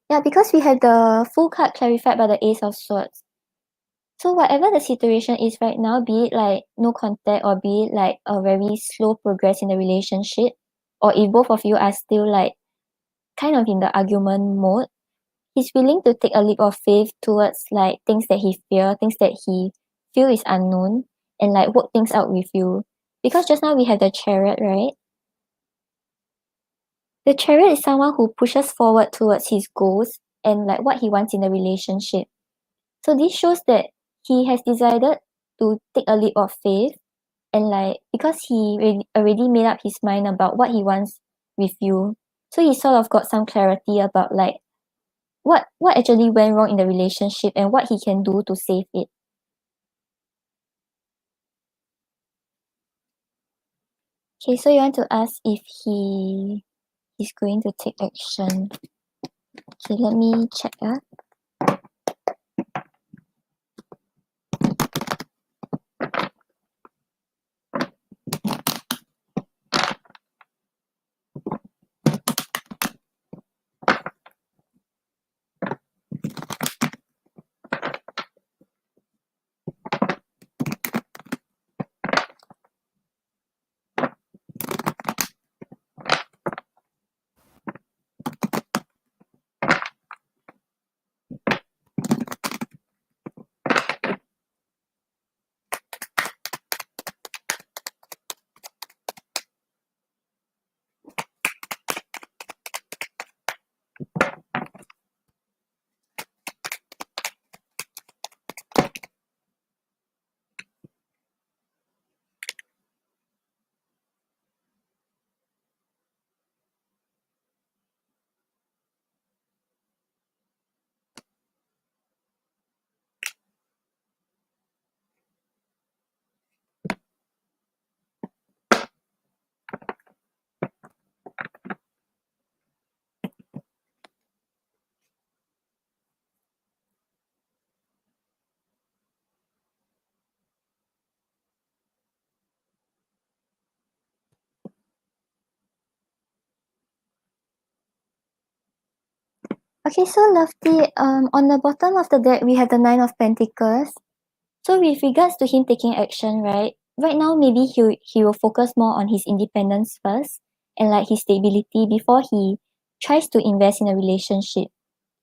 Yeah, because we have the full card clarified by the Ace of Swords. So whatever the situation is right now, be it like no contact or be it like a very slow progress in the relationship, or if both of you are still like kind of in the argument mode, he's willing to take a leap of faith towards like things that he fear, things that he feel is unknown, and like work things out with you. Because just now we have the Chariot, right? The Chariot is someone who pushes forward towards his goals and like what he wants in the relationship. So this shows that he has decided to take a leap of faith, and like because he already made up his mind about what he wants with you, so he sort of got some clarity about like what actually went wrong in the relationship and what he can do to save it. Okay, so you want to ask if he's going to take action. Okay, let me check. Okay, so lovely. On the bottom of the deck, we have the Nine of Pentacles. So with regards to him taking action, right now maybe he will focus more on his independence first and like his stability before he tries to invest in a relationship.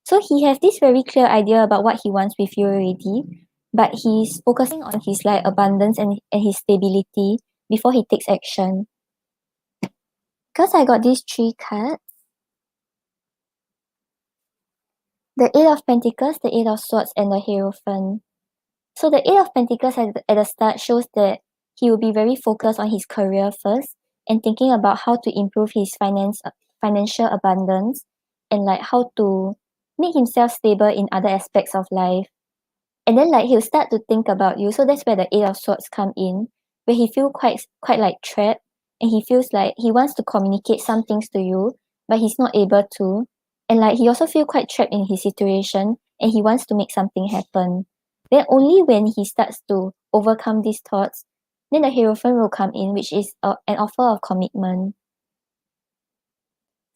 So he has this very clear idea about what he wants with you already, but he's focusing on his like abundance and his stability before he takes action. Because I got these three cards. The Eight of Pentacles, the Eight of Swords, and the Hierophant. So the Eight of Pentacles at the start shows that he will be very focused on his career first and thinking about how to improve his financial abundance and like how to make himself stable in other aspects of life. And then like he'll start to think about you. So that's where the Eight of Swords come in, where he feel quite like trapped and he feels like he wants to communicate some things to you, but he's not able to. And like he also feel quite trapped in his situation and he wants to make something happen. Then only when he starts to overcome these thoughts, then the Hierophant will come in, which is an offer of commitment.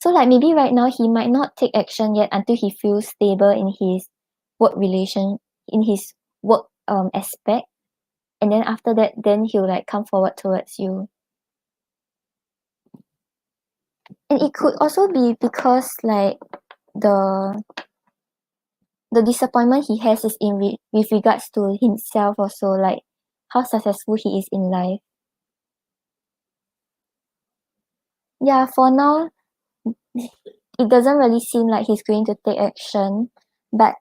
So like maybe right now he might not take action yet until he feels stable in his work relation, in his work aspect, and then after that then he'll like come forward towards you. And it could also be because like the the disappointment he has is with regards to himself also, like how successful he is in life. Yeah, for now it doesn't really seem like he's going to take action, but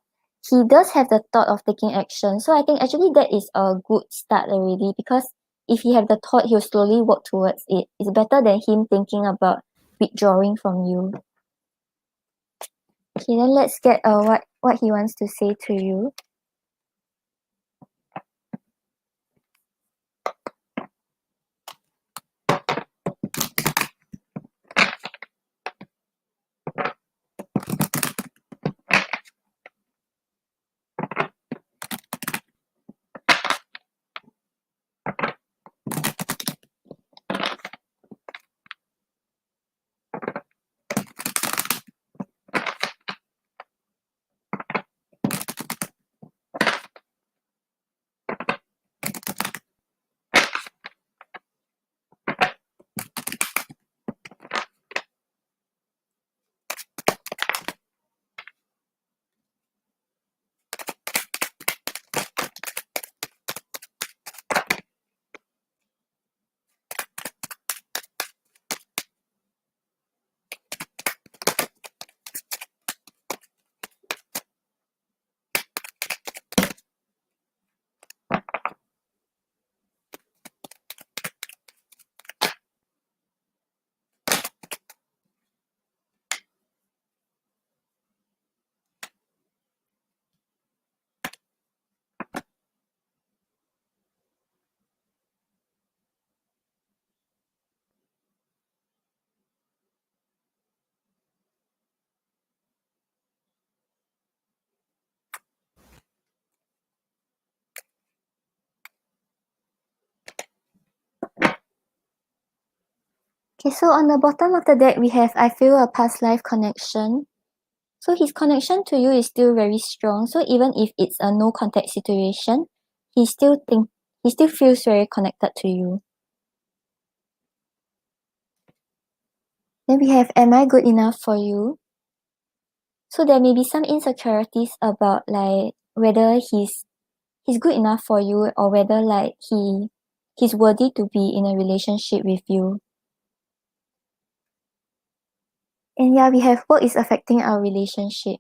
he does have the thought of taking action. So I think actually that is a good start already, because if he have the thought, he'll slowly work towards it. It's better than him thinking about withdrawing from you. Okay, then let's get what he wants to say to you. Okay, so on the bottom of the deck, we have I feel a past life connection. So his connection to you is still very strong. So even if it's a no contact situation, he still feels very connected to you. Then we have am I good enough for you? So there may be some insecurities about like whether he's good enough for you or whether like he's worthy to be in a relationship with you. And yeah, we have what is affecting our relationship.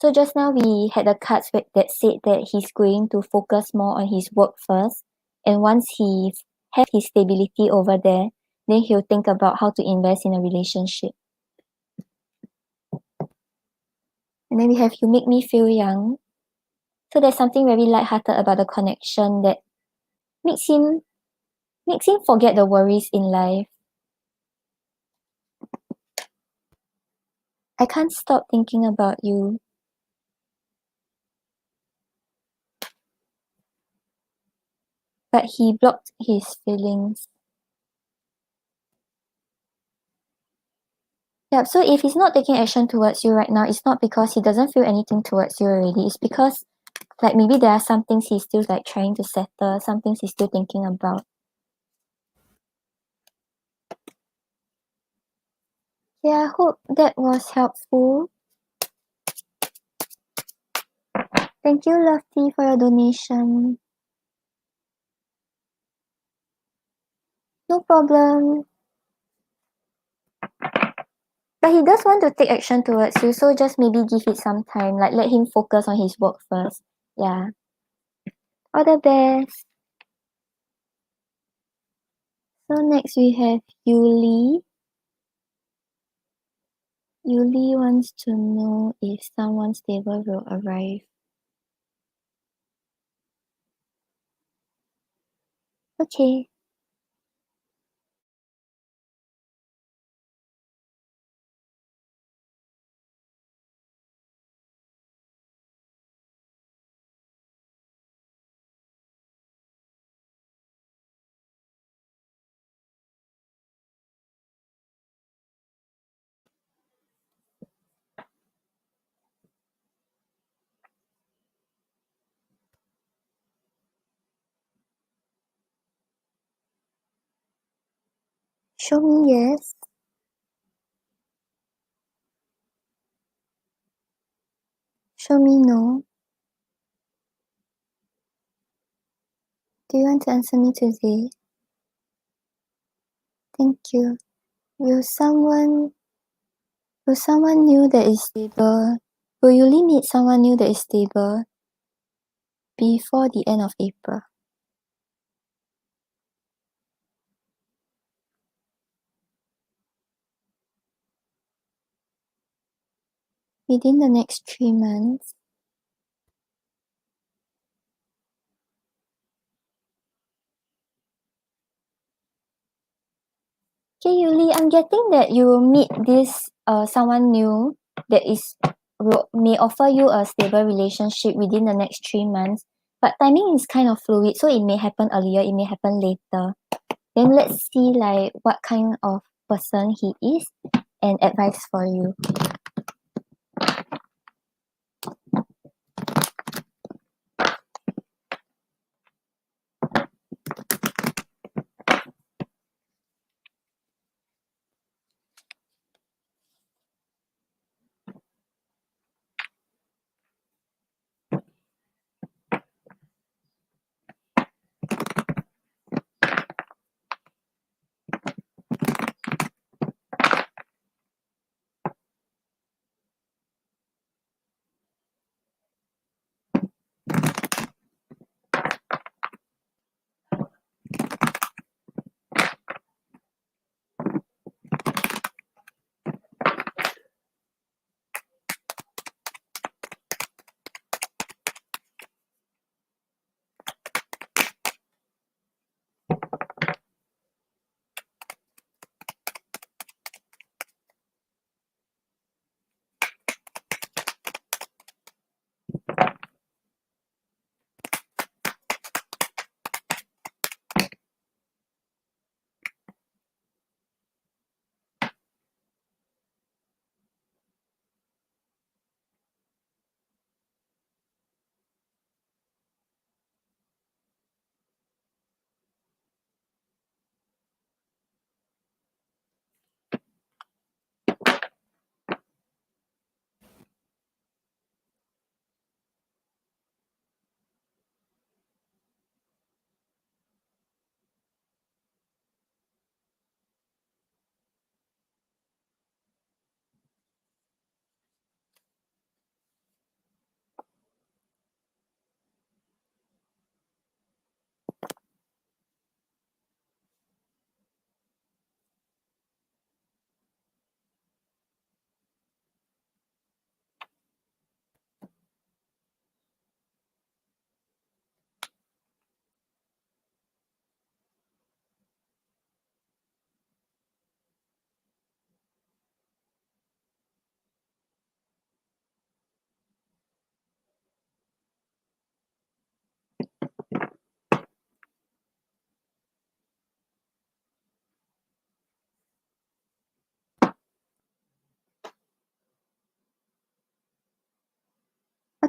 So just now we had the cards that said that he's going to focus more on his work first. And once he have his stability over there, then he'll think about how to invest in a relationship. And then we have you make me feel young. So there's something very lighthearted about the connection that makes him forget the worries in life. I can't stop thinking about you. But he blocked his feelings. Yeah, so if he's not taking action towards you right now, it's not because he doesn't feel anything towards you already. It's because like maybe there are some things he's still like trying to settle, some things he's still thinking about. Yeah, I hope that was helpful. Thank you, Lofty, for your donation. No problem. But he does want to take action towards you, so just maybe give it some time. Like let him focus on his work first. Yeah. All the best. So next we have Yuli. Yuli wants to know if someone stable will arrive. Okay. Show me yes. Show me no. Do you want to answer me today? Thank you. Will someone new that is stable? Will Yuli meet someone new that is stable before the end of April? Within the next 3 months? Okay, Yuli, I'm getting that you will meet this someone new that may offer you a stable relationship within the next 3 months. But timing is kind of fluid, so it may happen earlier, it may happen later. Then let's see like what kind of person he is and advice for you.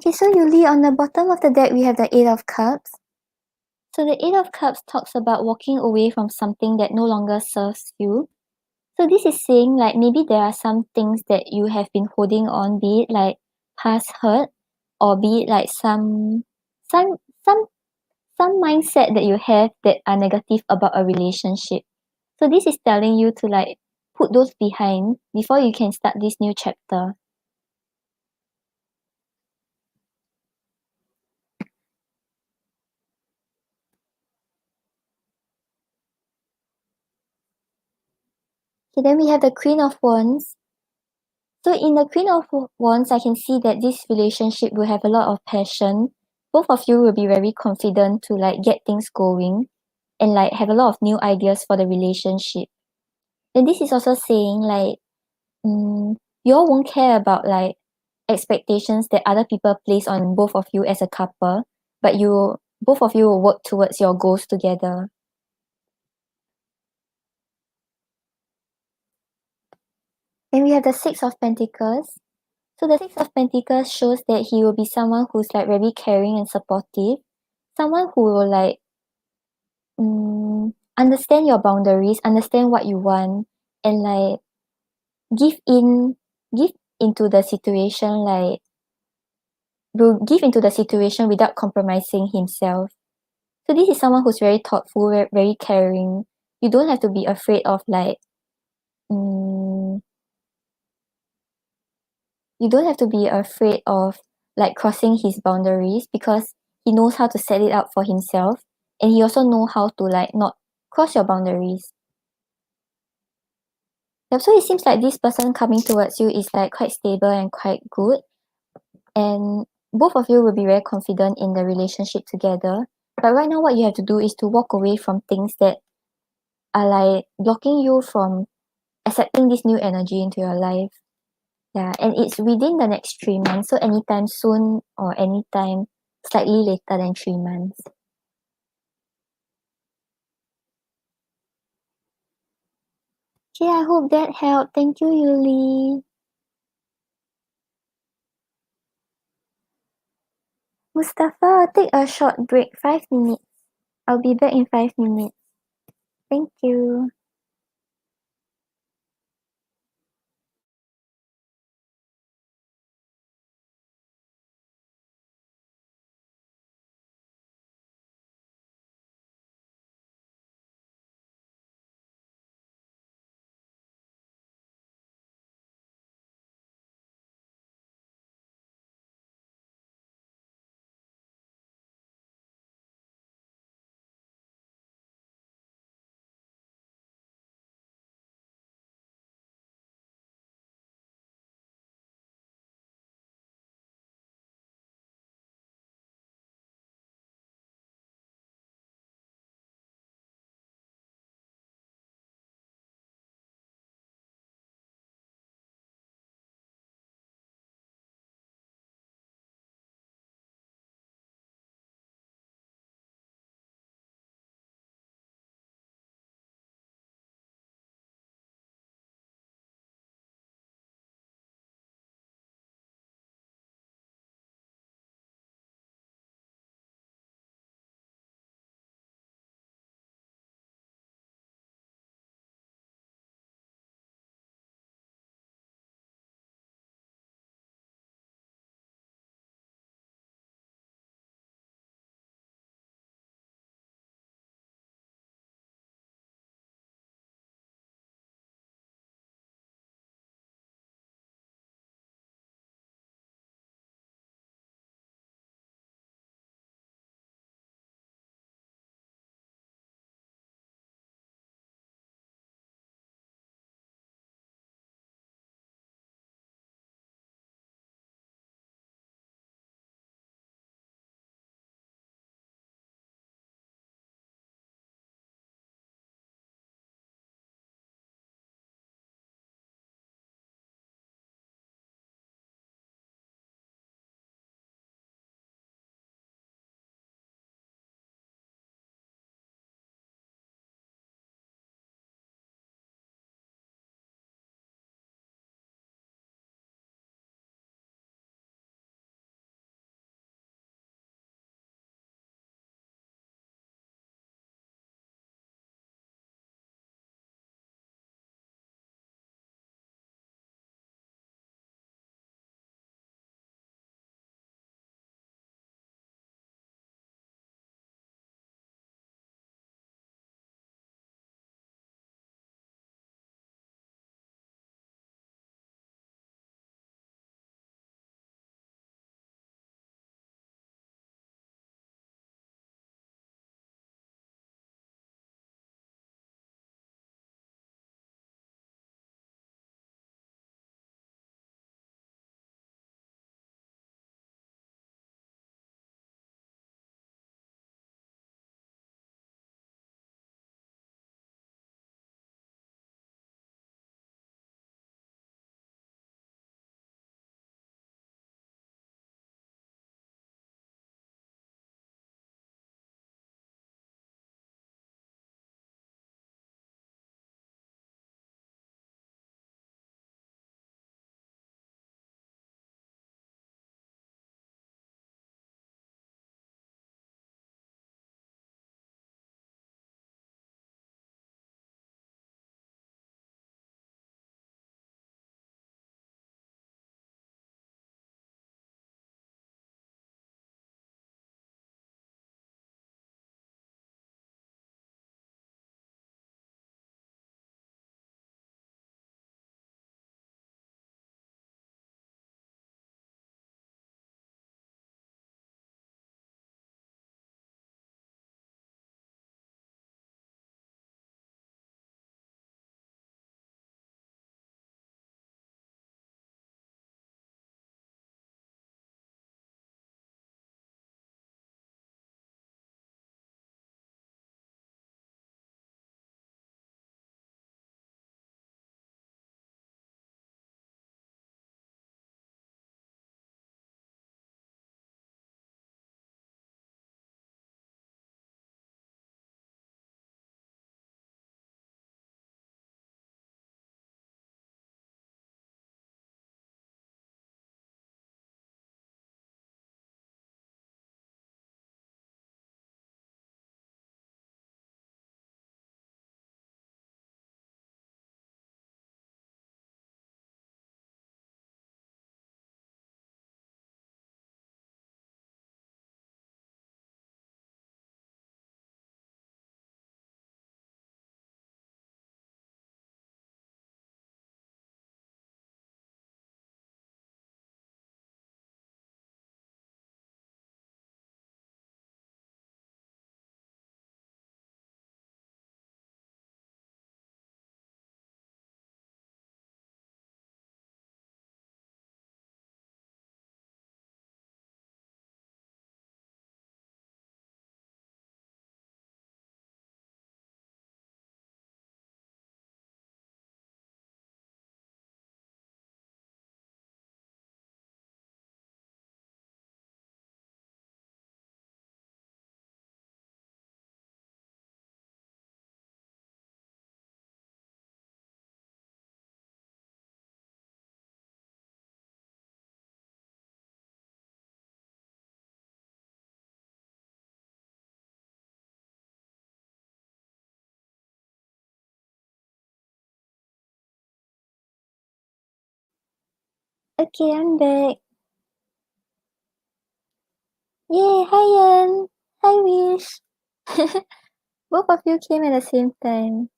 Okay, so Yuli, on the bottom of the deck, we have the Eight of Cups. So the Eight of Cups talks about walking away from something that no longer serves you. So this is saying like maybe there are some things that you have been holding on, be it like past hurt, or be it like some some some mindset that you have that are negative about a relationship. So this is telling you to like put those behind before you can start this new chapter. Okay, then we have the Queen of Wands. So in the Queen of Wands, I can see that this relationship will have a lot of passion. Both of you will be very confident to like get things going and like have a lot of new ideas for the relationship. And this is also saying like you all won't care about like expectations that other people place on both of you as a couple, but you both of you will work towards your goals together. Then we have the Six of Pentacles. So the Six of Pentacles shows that he will be someone who's like very caring and supportive, someone who will like understand your boundaries, understand what you want, and like give in give into the situation, like will give into the situation without compromising himself. So this is someone who's very thoughtful, very caring. You don't have to be afraid of like mm, you don't have to be afraid of like crossing his boundaries because he knows how to set it up for himself, and he also know how to like not cross your boundaries. Yep, so it seems like this person coming towards you is like quite stable and quite good, and both of you will be very confident in the relationship together. But right now what you have to do is to walk away from things that are like blocking you from accepting this new energy into your life. Yeah, and it's within the next 3 months, so anytime soon or anytime slightly later than 3 months. Okay, I hope that helped. Thank you, Yuli. Mustafa, take a short break, 5 minutes. I'll be back in 5 minutes. Thank you. Okay, I'm back. Yay, hi Yan. Hi Wish. Both of you came at the same time.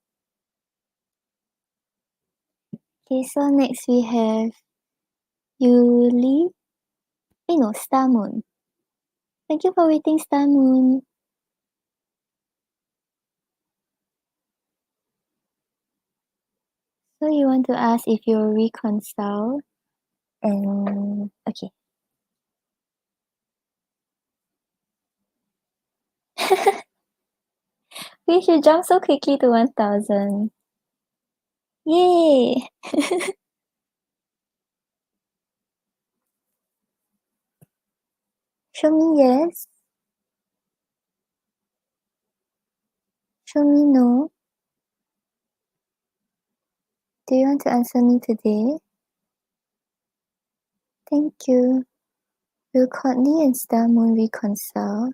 Okay, so next we have Yuli. No, Star Moon. Thank you for waiting, Star Moon. So you want to ask if you'll reconcile? And okay. We should jump so quickly to 1000. Yay! Show me yes. Show me no. Do you want to answer me today? Thank you. Will Courtney and Star Moon reconcile?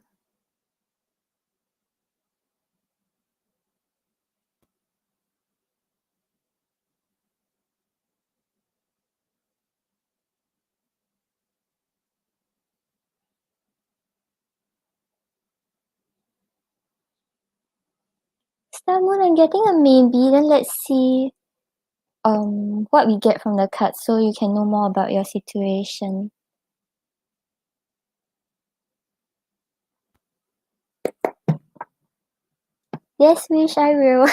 Star Moon, I'm getting a maybe. Then let's see what we get from the cards so you can know more about your situation. Yes, Wish, I will.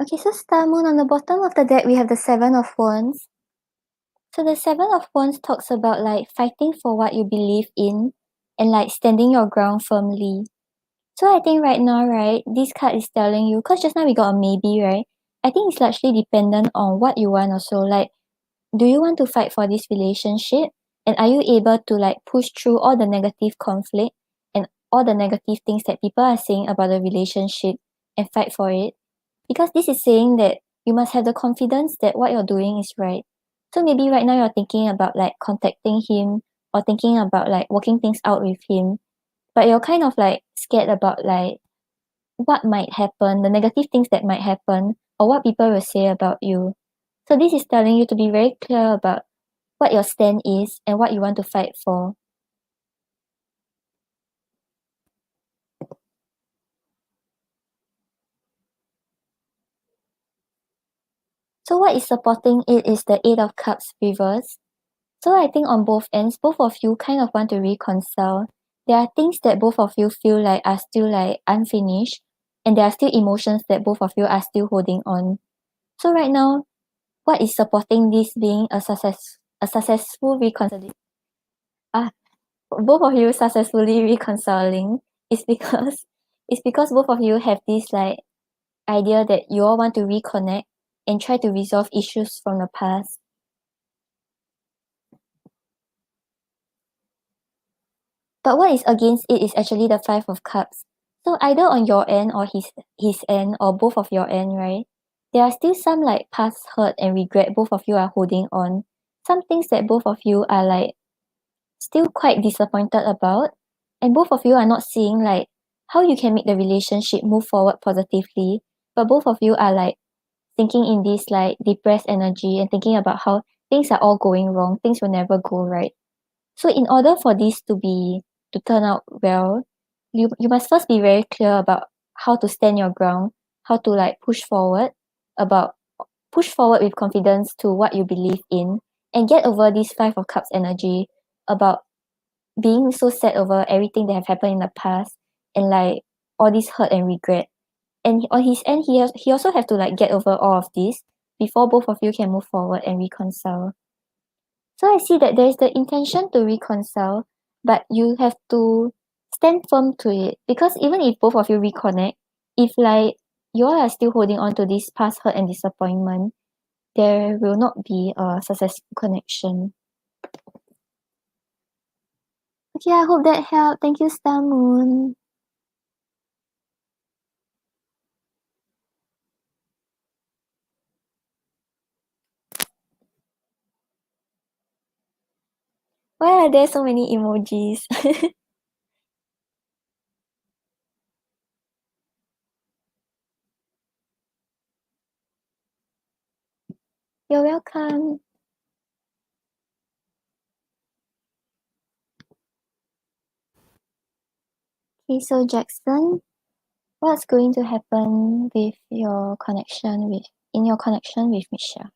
Okay, so Star Moon, on the bottom of the deck, we have the Seven of Wands. So the Seven of Wands talks about like fighting for what you believe in and like standing your ground firmly. So I think right now, right, this card is telling you, because just now we got a maybe, right? I think it's largely dependent on what you want also. Like, do you want to fight for this relationship? And are you able to like push through all the negative conflict and all the negative things that people are saying about the relationship and fight for it? Because this is saying that you must have the confidence that what you're doing is right. So maybe right now you're thinking about like contacting him or thinking about like working things out with him, but you're kind of like scared about like what might happen, the negative things that might happen, or what people will say about you. So this is telling you to be very clear about what your stand is and what you want to fight for. So what is supporting it is the Eight of Cups reverse. So I think on both ends, both of you kind of want to reconcile. There are things that both of you feel like are still like unfinished, and there are still emotions that both of you are still holding on. So right now, what is supporting this being a a successful reconciliation, both of you successfully reconciling is because both of you have this like idea that you all want to reconnect and try to resolve issues from the past. But what is against it is actually the Five of Cups. So either on your end or his end or both of your end, right? There are still some like past hurt and regret both of you are holding on. Some things that both of you are like still quite disappointed about, and both of you are not seeing like how you can make the relationship move forward positively, but both of you are like thinking in this like depressed energy and thinking about how things are all going wrong, things will never go right. So in order for this to turn out well, you must first be very clear about how to stand your ground, how to like about push forward with confidence to what you believe in, and get over this Five of Cups energy about being so sad over everything that have happened in the past and like all this hurt and regret. And on his end, he also have to like get over all of this before both of you can move forward and reconcile. So I see that there is the intention to reconcile, but you have to stand firm to it, because even if both of you reconnect, if like you all are still holding on to this past hurt and disappointment, there will not be a successful connection. Okay, I hope that helped. Thank you, Star Moon. Why are there so many emojis? You're welcome. Okay, so Jackson, what's going to happen with your connection with Michelle?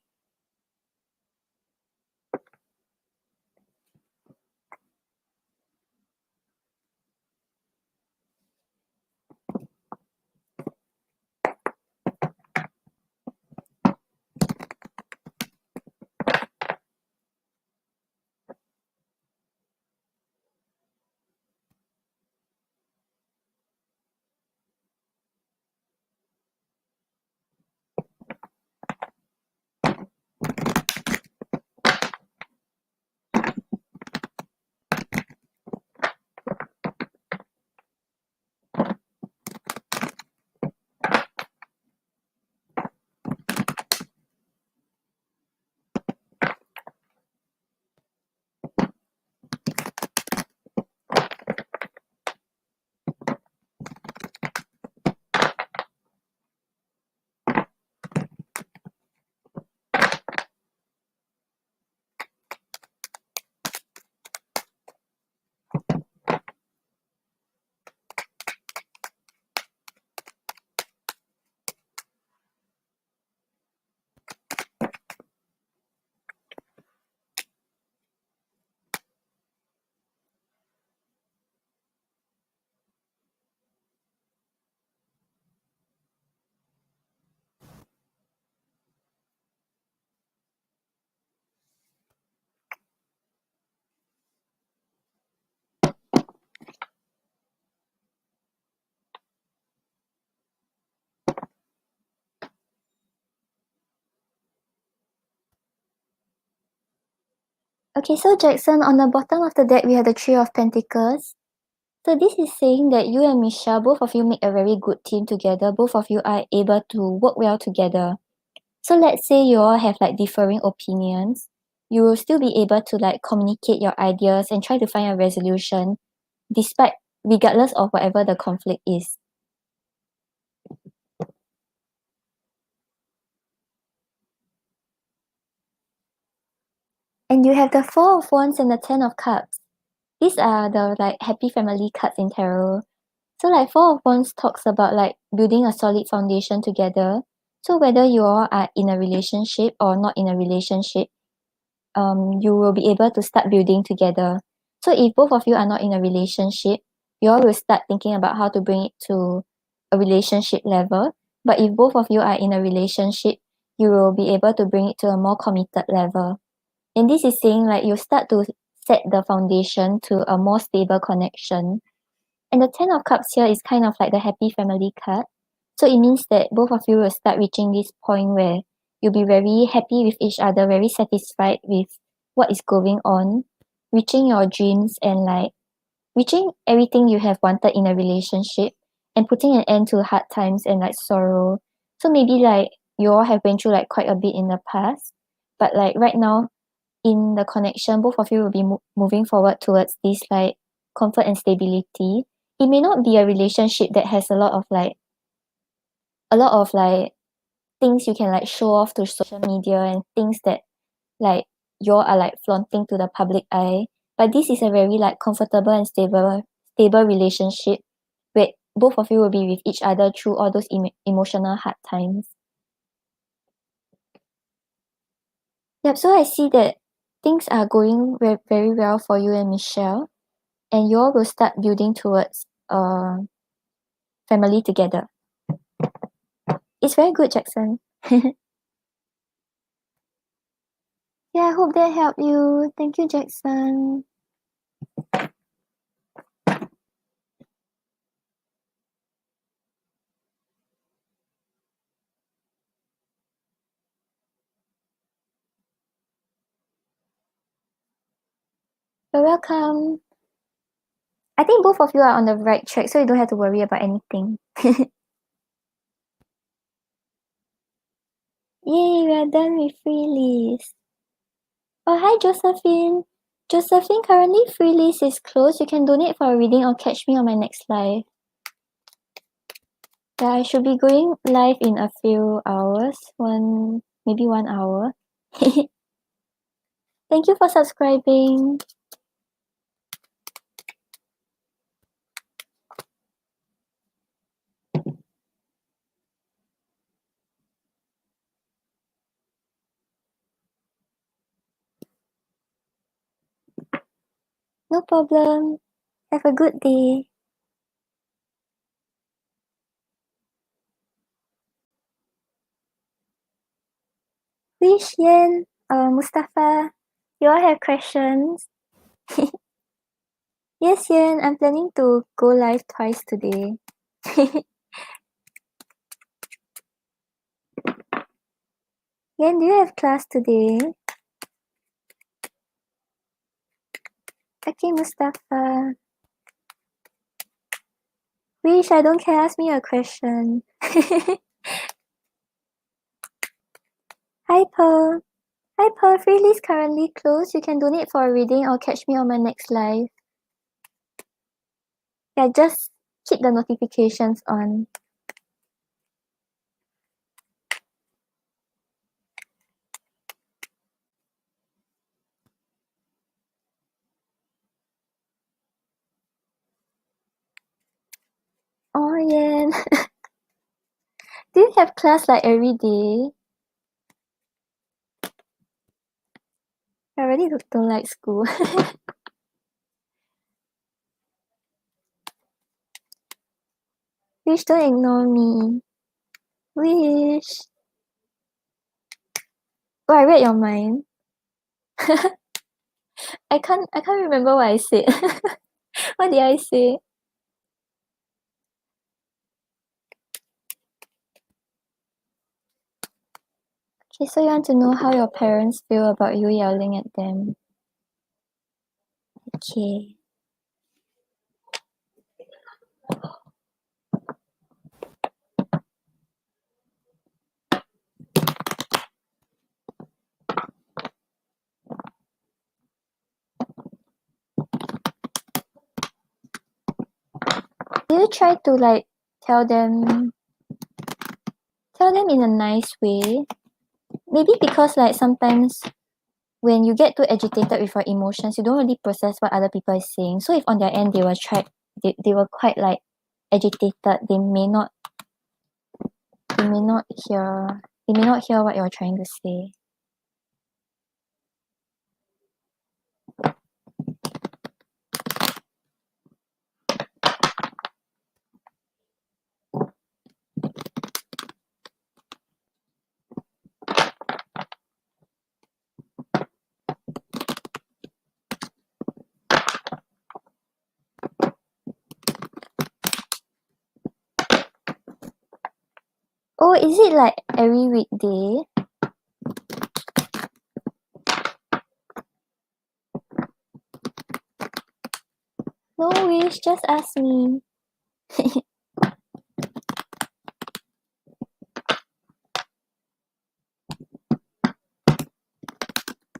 Okay, so Jackson, on the bottom of the deck, we have the Three of Pentacles. So this is saying that you and Michelle, both of you make a very good team together. Both of you are able to work well together. So let's say you all have like differing opinions. You will still be able to like communicate your ideas and try to find a resolution regardless of whatever the conflict is. And you have the Four of Wands and the Ten of Cups. These are the like happy family cards in tarot. So like Four of Wands talks about like building a solid foundation together. So whether you all are in a relationship or not in a relationship, you will be able to start building together. So if both of you are not in a relationship, you all will start thinking about how to bring it to a relationship level. But if both of you are in a relationship, you will be able to bring it to a more committed level. And this is saying like you start to set the foundation to a more stable connection. And the Ten of Cups here is kind of like the happy family card. So it means that both of you will start reaching this point where you'll be very happy with each other, very satisfied with what is going on, reaching your dreams and like reaching everything you have wanted in a relationship and putting an end to hard times and like sorrow. So maybe like you all have been through like quite a bit in the past, but like right now in the connection, both of you will be moving forward towards this like comfort and stability. It may not be a relationship that has a lot of like things you can like show off to social media and things that like you all are like flaunting to the public eye. But this is a very like comfortable and stable relationship where both of you will be with each other through all those emotional hard times. Yep, so I see that things are going very well for you and Michelle, and you all will start building towards family together. It's very good, Jackson. Yeah, I hope that helped you. Thank you, Jackson. You're welcome. I think both of you are on the right track, so you don't have to worry about anything. Yay, we are done with free list. Oh, hi, Josephine. Josephine, currently free list is closed. You can donate for a reading or catch me on my next live. Yeah, I should be going live in a few hours. Maybe 1 hour. Thank you for subscribing. No problem. Have a good day. Wish, Yen, Mustafa, you all have questions? Yes, Yen, I'm planning to go live twice today. Yen, do you have class today? Okay, Mustafa. Wish, I don't care, ask me a question. Hi, Pearl. Hi, Pearl. Free list currently closed. You can donate for a reading or catch me on my next live. Yeah, just keep the notifications on. Oh, Yen. Do you have class like every day? I really don't like school. Wish, don't ignore me. Wish. Oh, I read your mind. I can't remember what I said. What did I say? Okay, so you want to know how your parents feel about you yelling at them. Okay. Do you try to like tell them in a nice way? Maybe because like sometimes when you get too agitated with your emotions, you don't really process what other people are saying. So if on their end they were quite like agitated, they may not hear what you're trying to say. is it like every weekday? No wish, just ask me.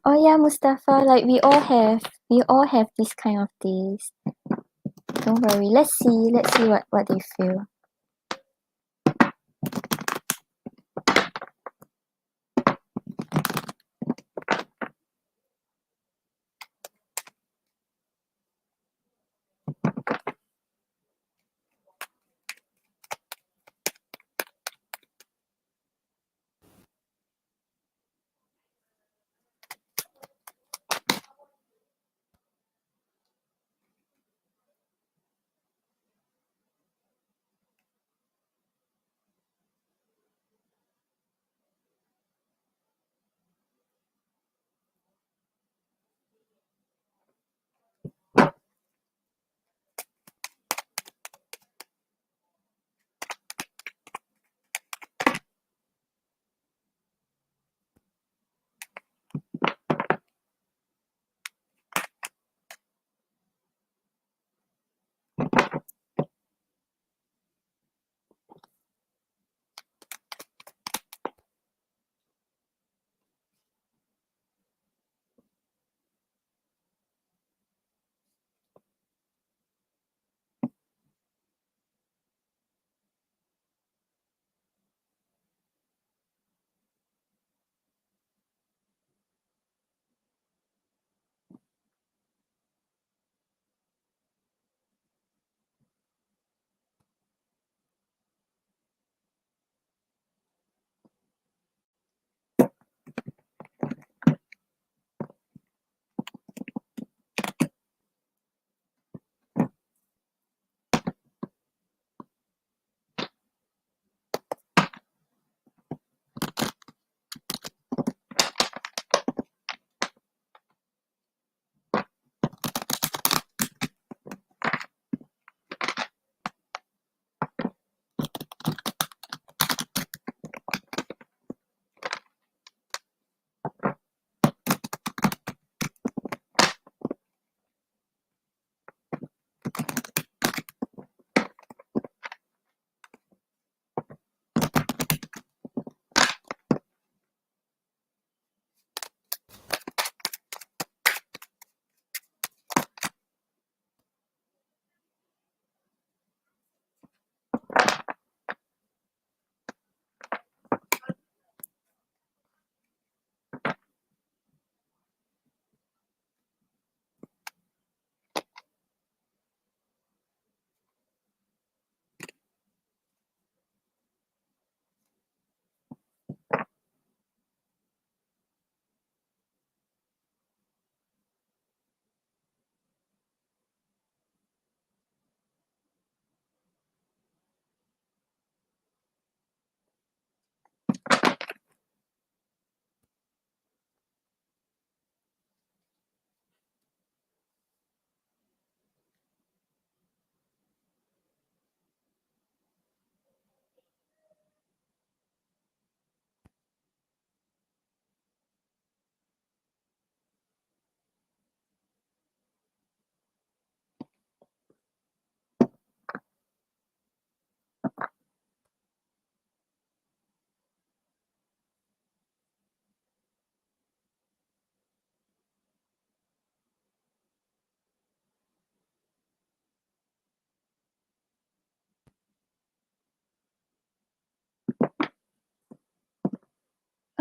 Oh yeah, Mustafa, like we all have this kind of days. Don't worry. Let's see what they feel.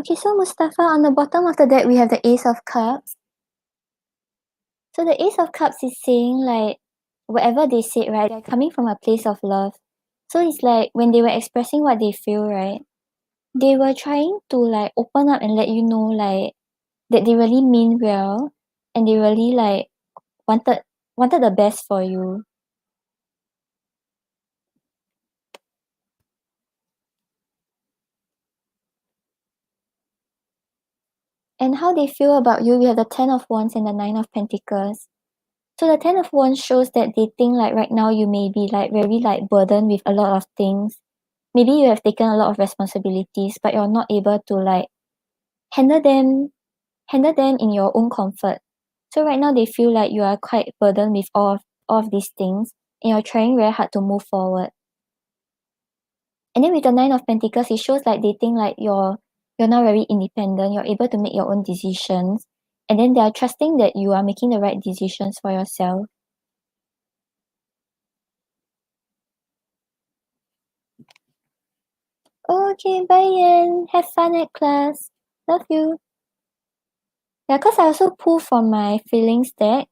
Okay, so Mustafa, on the bottom of the deck, we have the Ace of Cups. So the Ace of Cups is saying like, whatever they said, right, they're coming from a place of love. So it's like when they were expressing what they feel, right, they were trying to like open up and let you know like that they really mean well and they really like wanted the best for you. And how they feel about you, we have the Ten of Wands and the Nine of Pentacles. So the Ten of Wands shows that they think like right now you may be like very like burdened with a lot of things. maybe you have taken a lot of responsibilities, but you're not able to like handle them in your own comfort. So right now they feel like you are quite burdened with all of these things and you're trying very hard to move forward. And then with the Nine of Pentacles, it shows like they think like you're not very independent, you're able to make your own decisions, and then they are trusting that you are making the right decisions for yourself. Okay, bye Yen. Have fun at class. Love you. Yeah, cause I also pull from my feelings deck.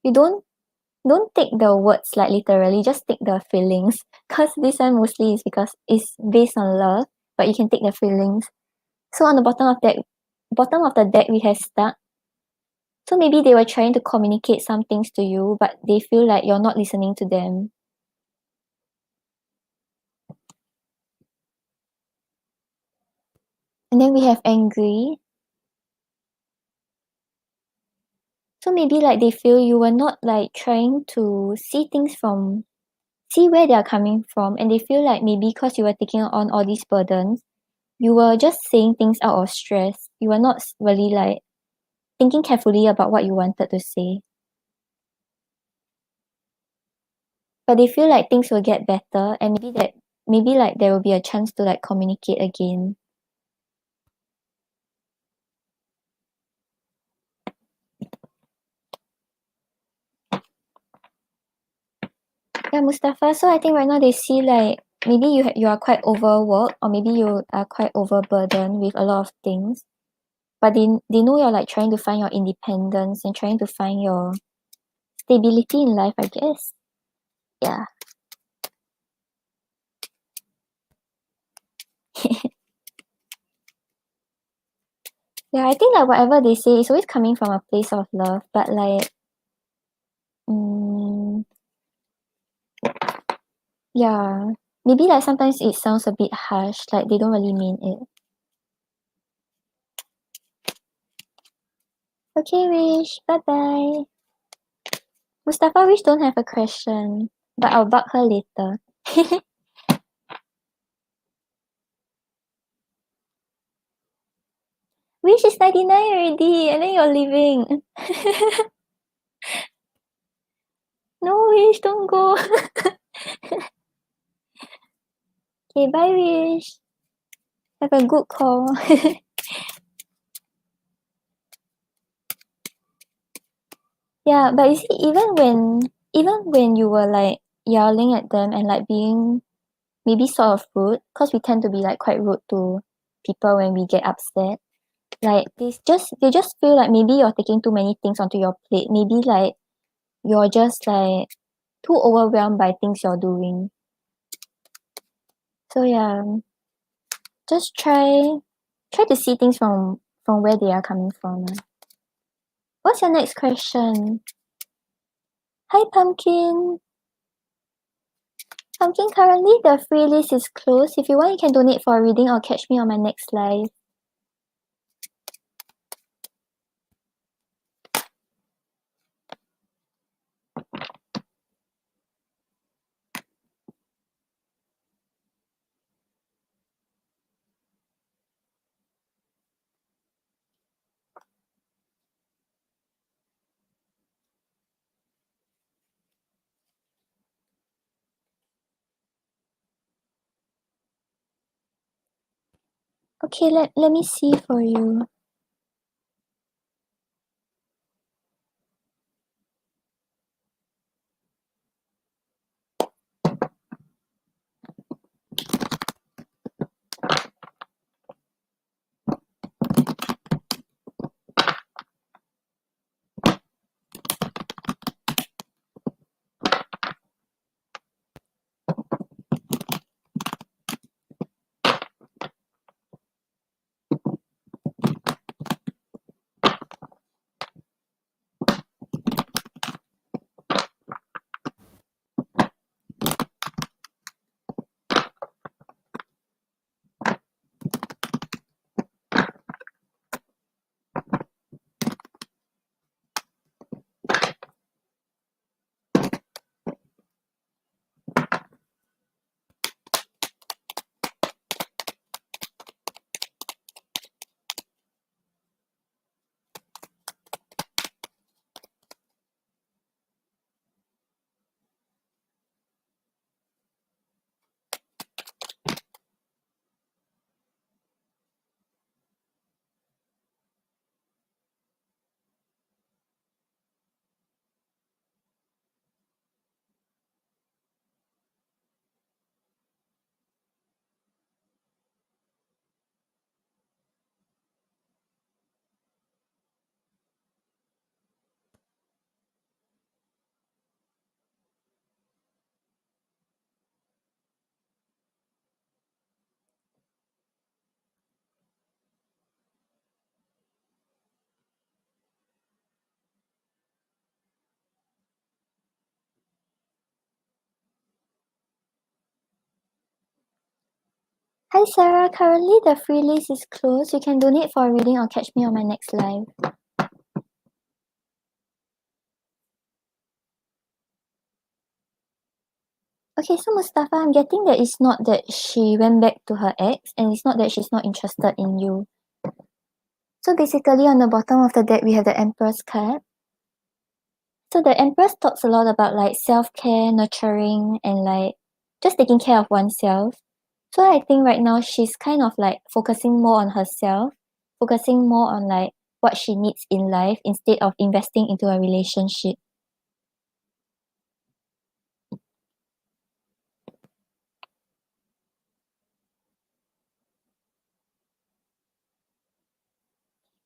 You don't take the words like literally, just take the feelings. Cause this one mostly is because it's based on love, but you can take the feelings. So on the bottom of the deck we have stuck. So maybe they were trying to communicate some things to you, but they feel like you're not listening to them. And then we have angry. So maybe like they feel you were not like trying to see where they are coming from, and they feel like maybe because you were taking on all these burdens, you were just saying things out of stress. You were not really like thinking carefully about what you wanted to say. But they feel like things will get better, and maybe like there will be a chance to like communicate again. Yeah, Mustafa. So I think right now they see like maybe you are quite overworked, or maybe you are quite overburdened with a lot of things. But they know you're like trying to find your independence and trying to find your stability in life, I guess. Yeah. Yeah, I think like whatever they say is always coming from a place of love, but like yeah, maybe like sometimes it sounds a bit harsh, like they don't really mean it. Okay, Wish, bye bye. Mustafa, Wish don't have a question, but I'll bug her later. Wish is 99 already, and then you're leaving. No, Wish, don't go. Okay, bye, Wish. Have a good call. Yeah, but you see, even when you were like yelling at them and like being maybe sort of rude, because we tend to be like quite rude to people when we get upset. Like they just feel like maybe you're taking too many things onto your plate. Maybe like you're just like too overwhelmed by things you're doing. So yeah, just try to see things from where they are coming from. What's your next question? Hi Pumpkin. Pumpkin, currently the free list is closed. If you want, you can donate for a reading or catch me on my next live. Okay, let me see for you. Hi Sarah, currently the free list is closed. You can donate for a reading or catch me on my next live. Okay, so Mustafa, I'm getting that it's not that she went back to her ex and it's not that she's not interested in you. So basically on the bottom of the deck, we have the Empress card. So the Empress talks a lot about like self-care, nurturing, and like just taking care of oneself. So I think right now she's kind of like focusing more on herself, focusing more on like what she needs in life instead of investing into a relationship.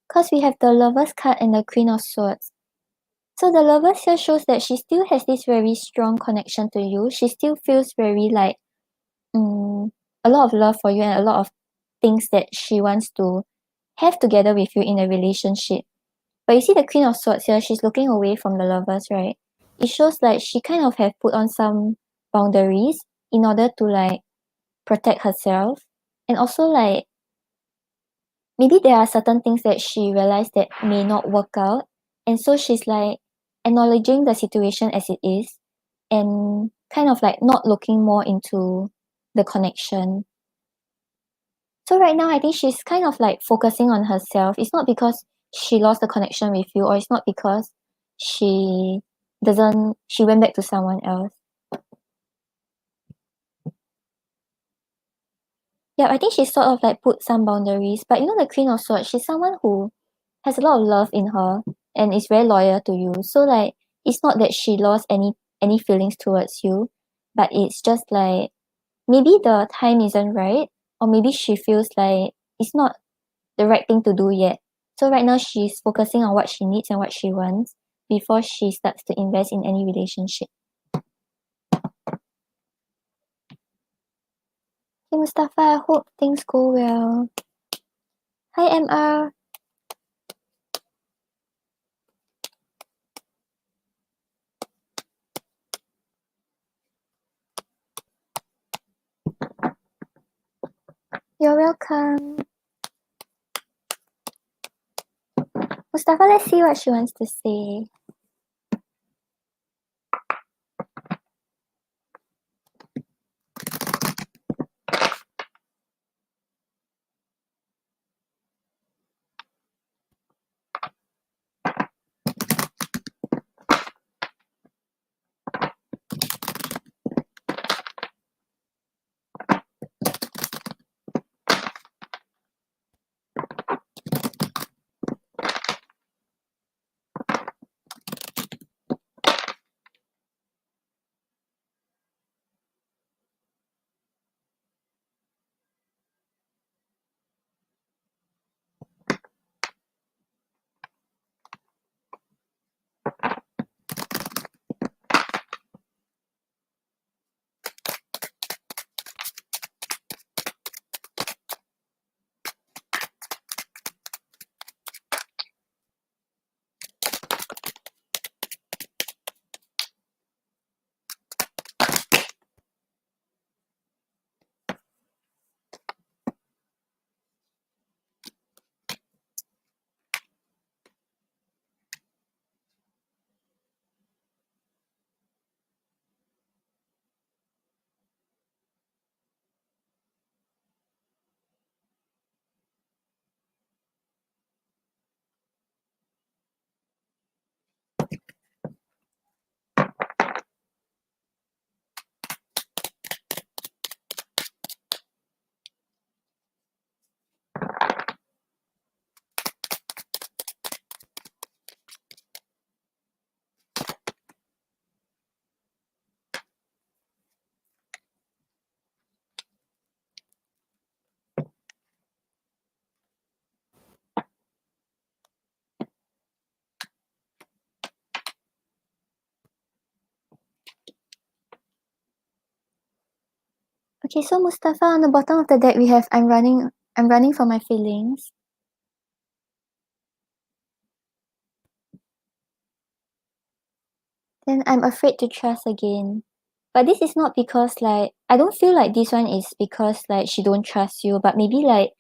Because we have the Lovers card and the Queen of Swords. So the Lovers here shows that she still has this very strong connection to you. She still feels very like a lot of love for you and a lot of things that she wants to have together with you in a relationship. But you see the Queen of Swords here, she's looking away from the Lovers, right? It shows like she kind of have put on some boundaries in order to like protect herself. And also like maybe there are certain things that she realized that may not work out. And so she's like acknowledging the situation as it is and kind of like not looking more into the connection. So right now I think she's kind of like focusing on herself. It's not because she lost the connection with you or it's not because she she went back to someone else. Yeah, I think she sort of like put some boundaries. But you know the Queen of Swords, she's someone who has a lot of love in her and is very loyal to you. So like it's not that she lost any feelings towards you, but it's just like maybe the time isn't right, or maybe she feels like it's not the right thing to do yet. So right now she's focusing on what she needs and what she wants before she starts to invest in any relationship. Hey Mustafa, I hope things go well. Hi MR. You're welcome. Mustafa, let's see what she wants to say. Okay, so Mustafa, on the bottom of the deck we have I'm running for my feelings. Then I'm afraid to trust again. But this is not because like I don't feel like this one is because like she don't trust you, but maybe like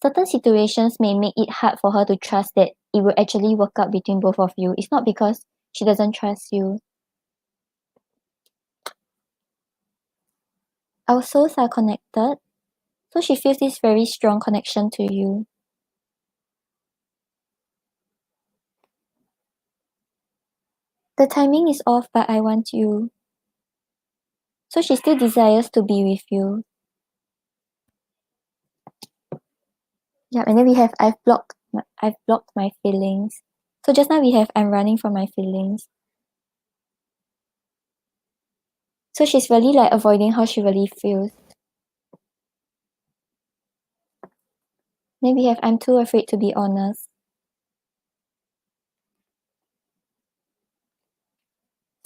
certain situations may make it hard for her to trust that it will actually work out between both of you. It's not because she doesn't trust you. Our souls are connected, so she feels this very strong connection to you. The timing is off, but I want you. So she still desires to be with you. Yeah, and then we have I've blocked my feelings. So just now we have I'm running from my feelings. So she's really like avoiding how she really feels. Then we have I'm too afraid to be honest.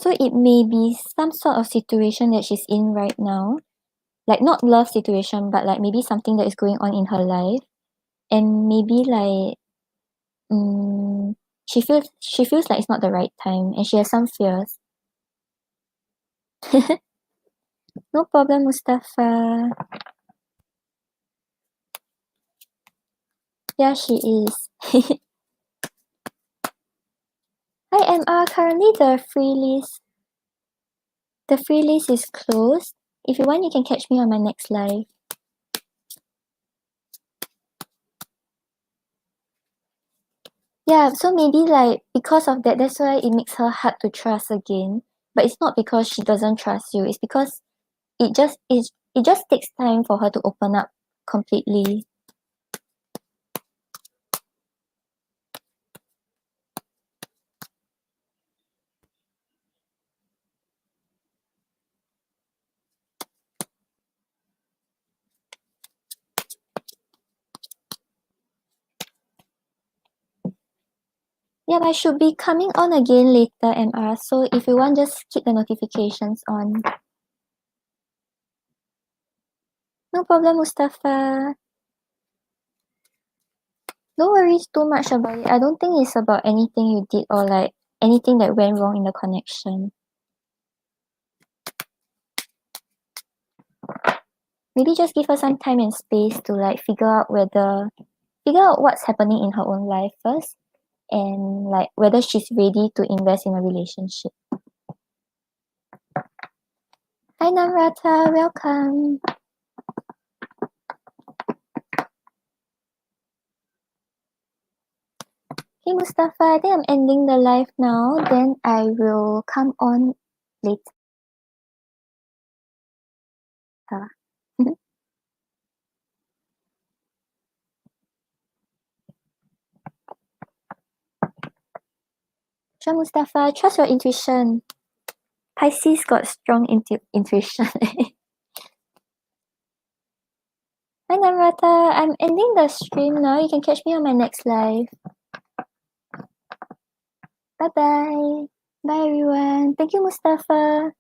So it may be some sort of situation that she's in right now. Like not love situation, but like maybe something that is going on in her life. And maybe like she feels like it's not the right time and she has some fears. No problem, Mustafa. Yeah, she is. Hi, MR. Currently, the free list is closed. If you want, you can catch me on my next live. Yeah, so maybe like because of that, that's why it makes her hard to trust again. But it's not because she doesn't trust you. It's because it just takes time for her to open up completely. Yeah, I should be coming on again later, MR. So if you want, just keep the notifications on. No problem, Mustafa. Don't worry too much about it. I don't think it's about anything you did or like anything that went wrong in the connection. Maybe just give her some time and space to like figure out what's happening in her own life first and like whether she's ready to invest in a relationship. Hi Namrata, welcome. Hey Mustafa, I think I'm ending the live now. Then I will come on later. Sure, Mustafa, trust your intuition. Pisces got strong intuition. Hi Namrata, I'm ending the stream now. You can catch me on my next live. Bye bye. Bye everyone. Thank you, Mustafa.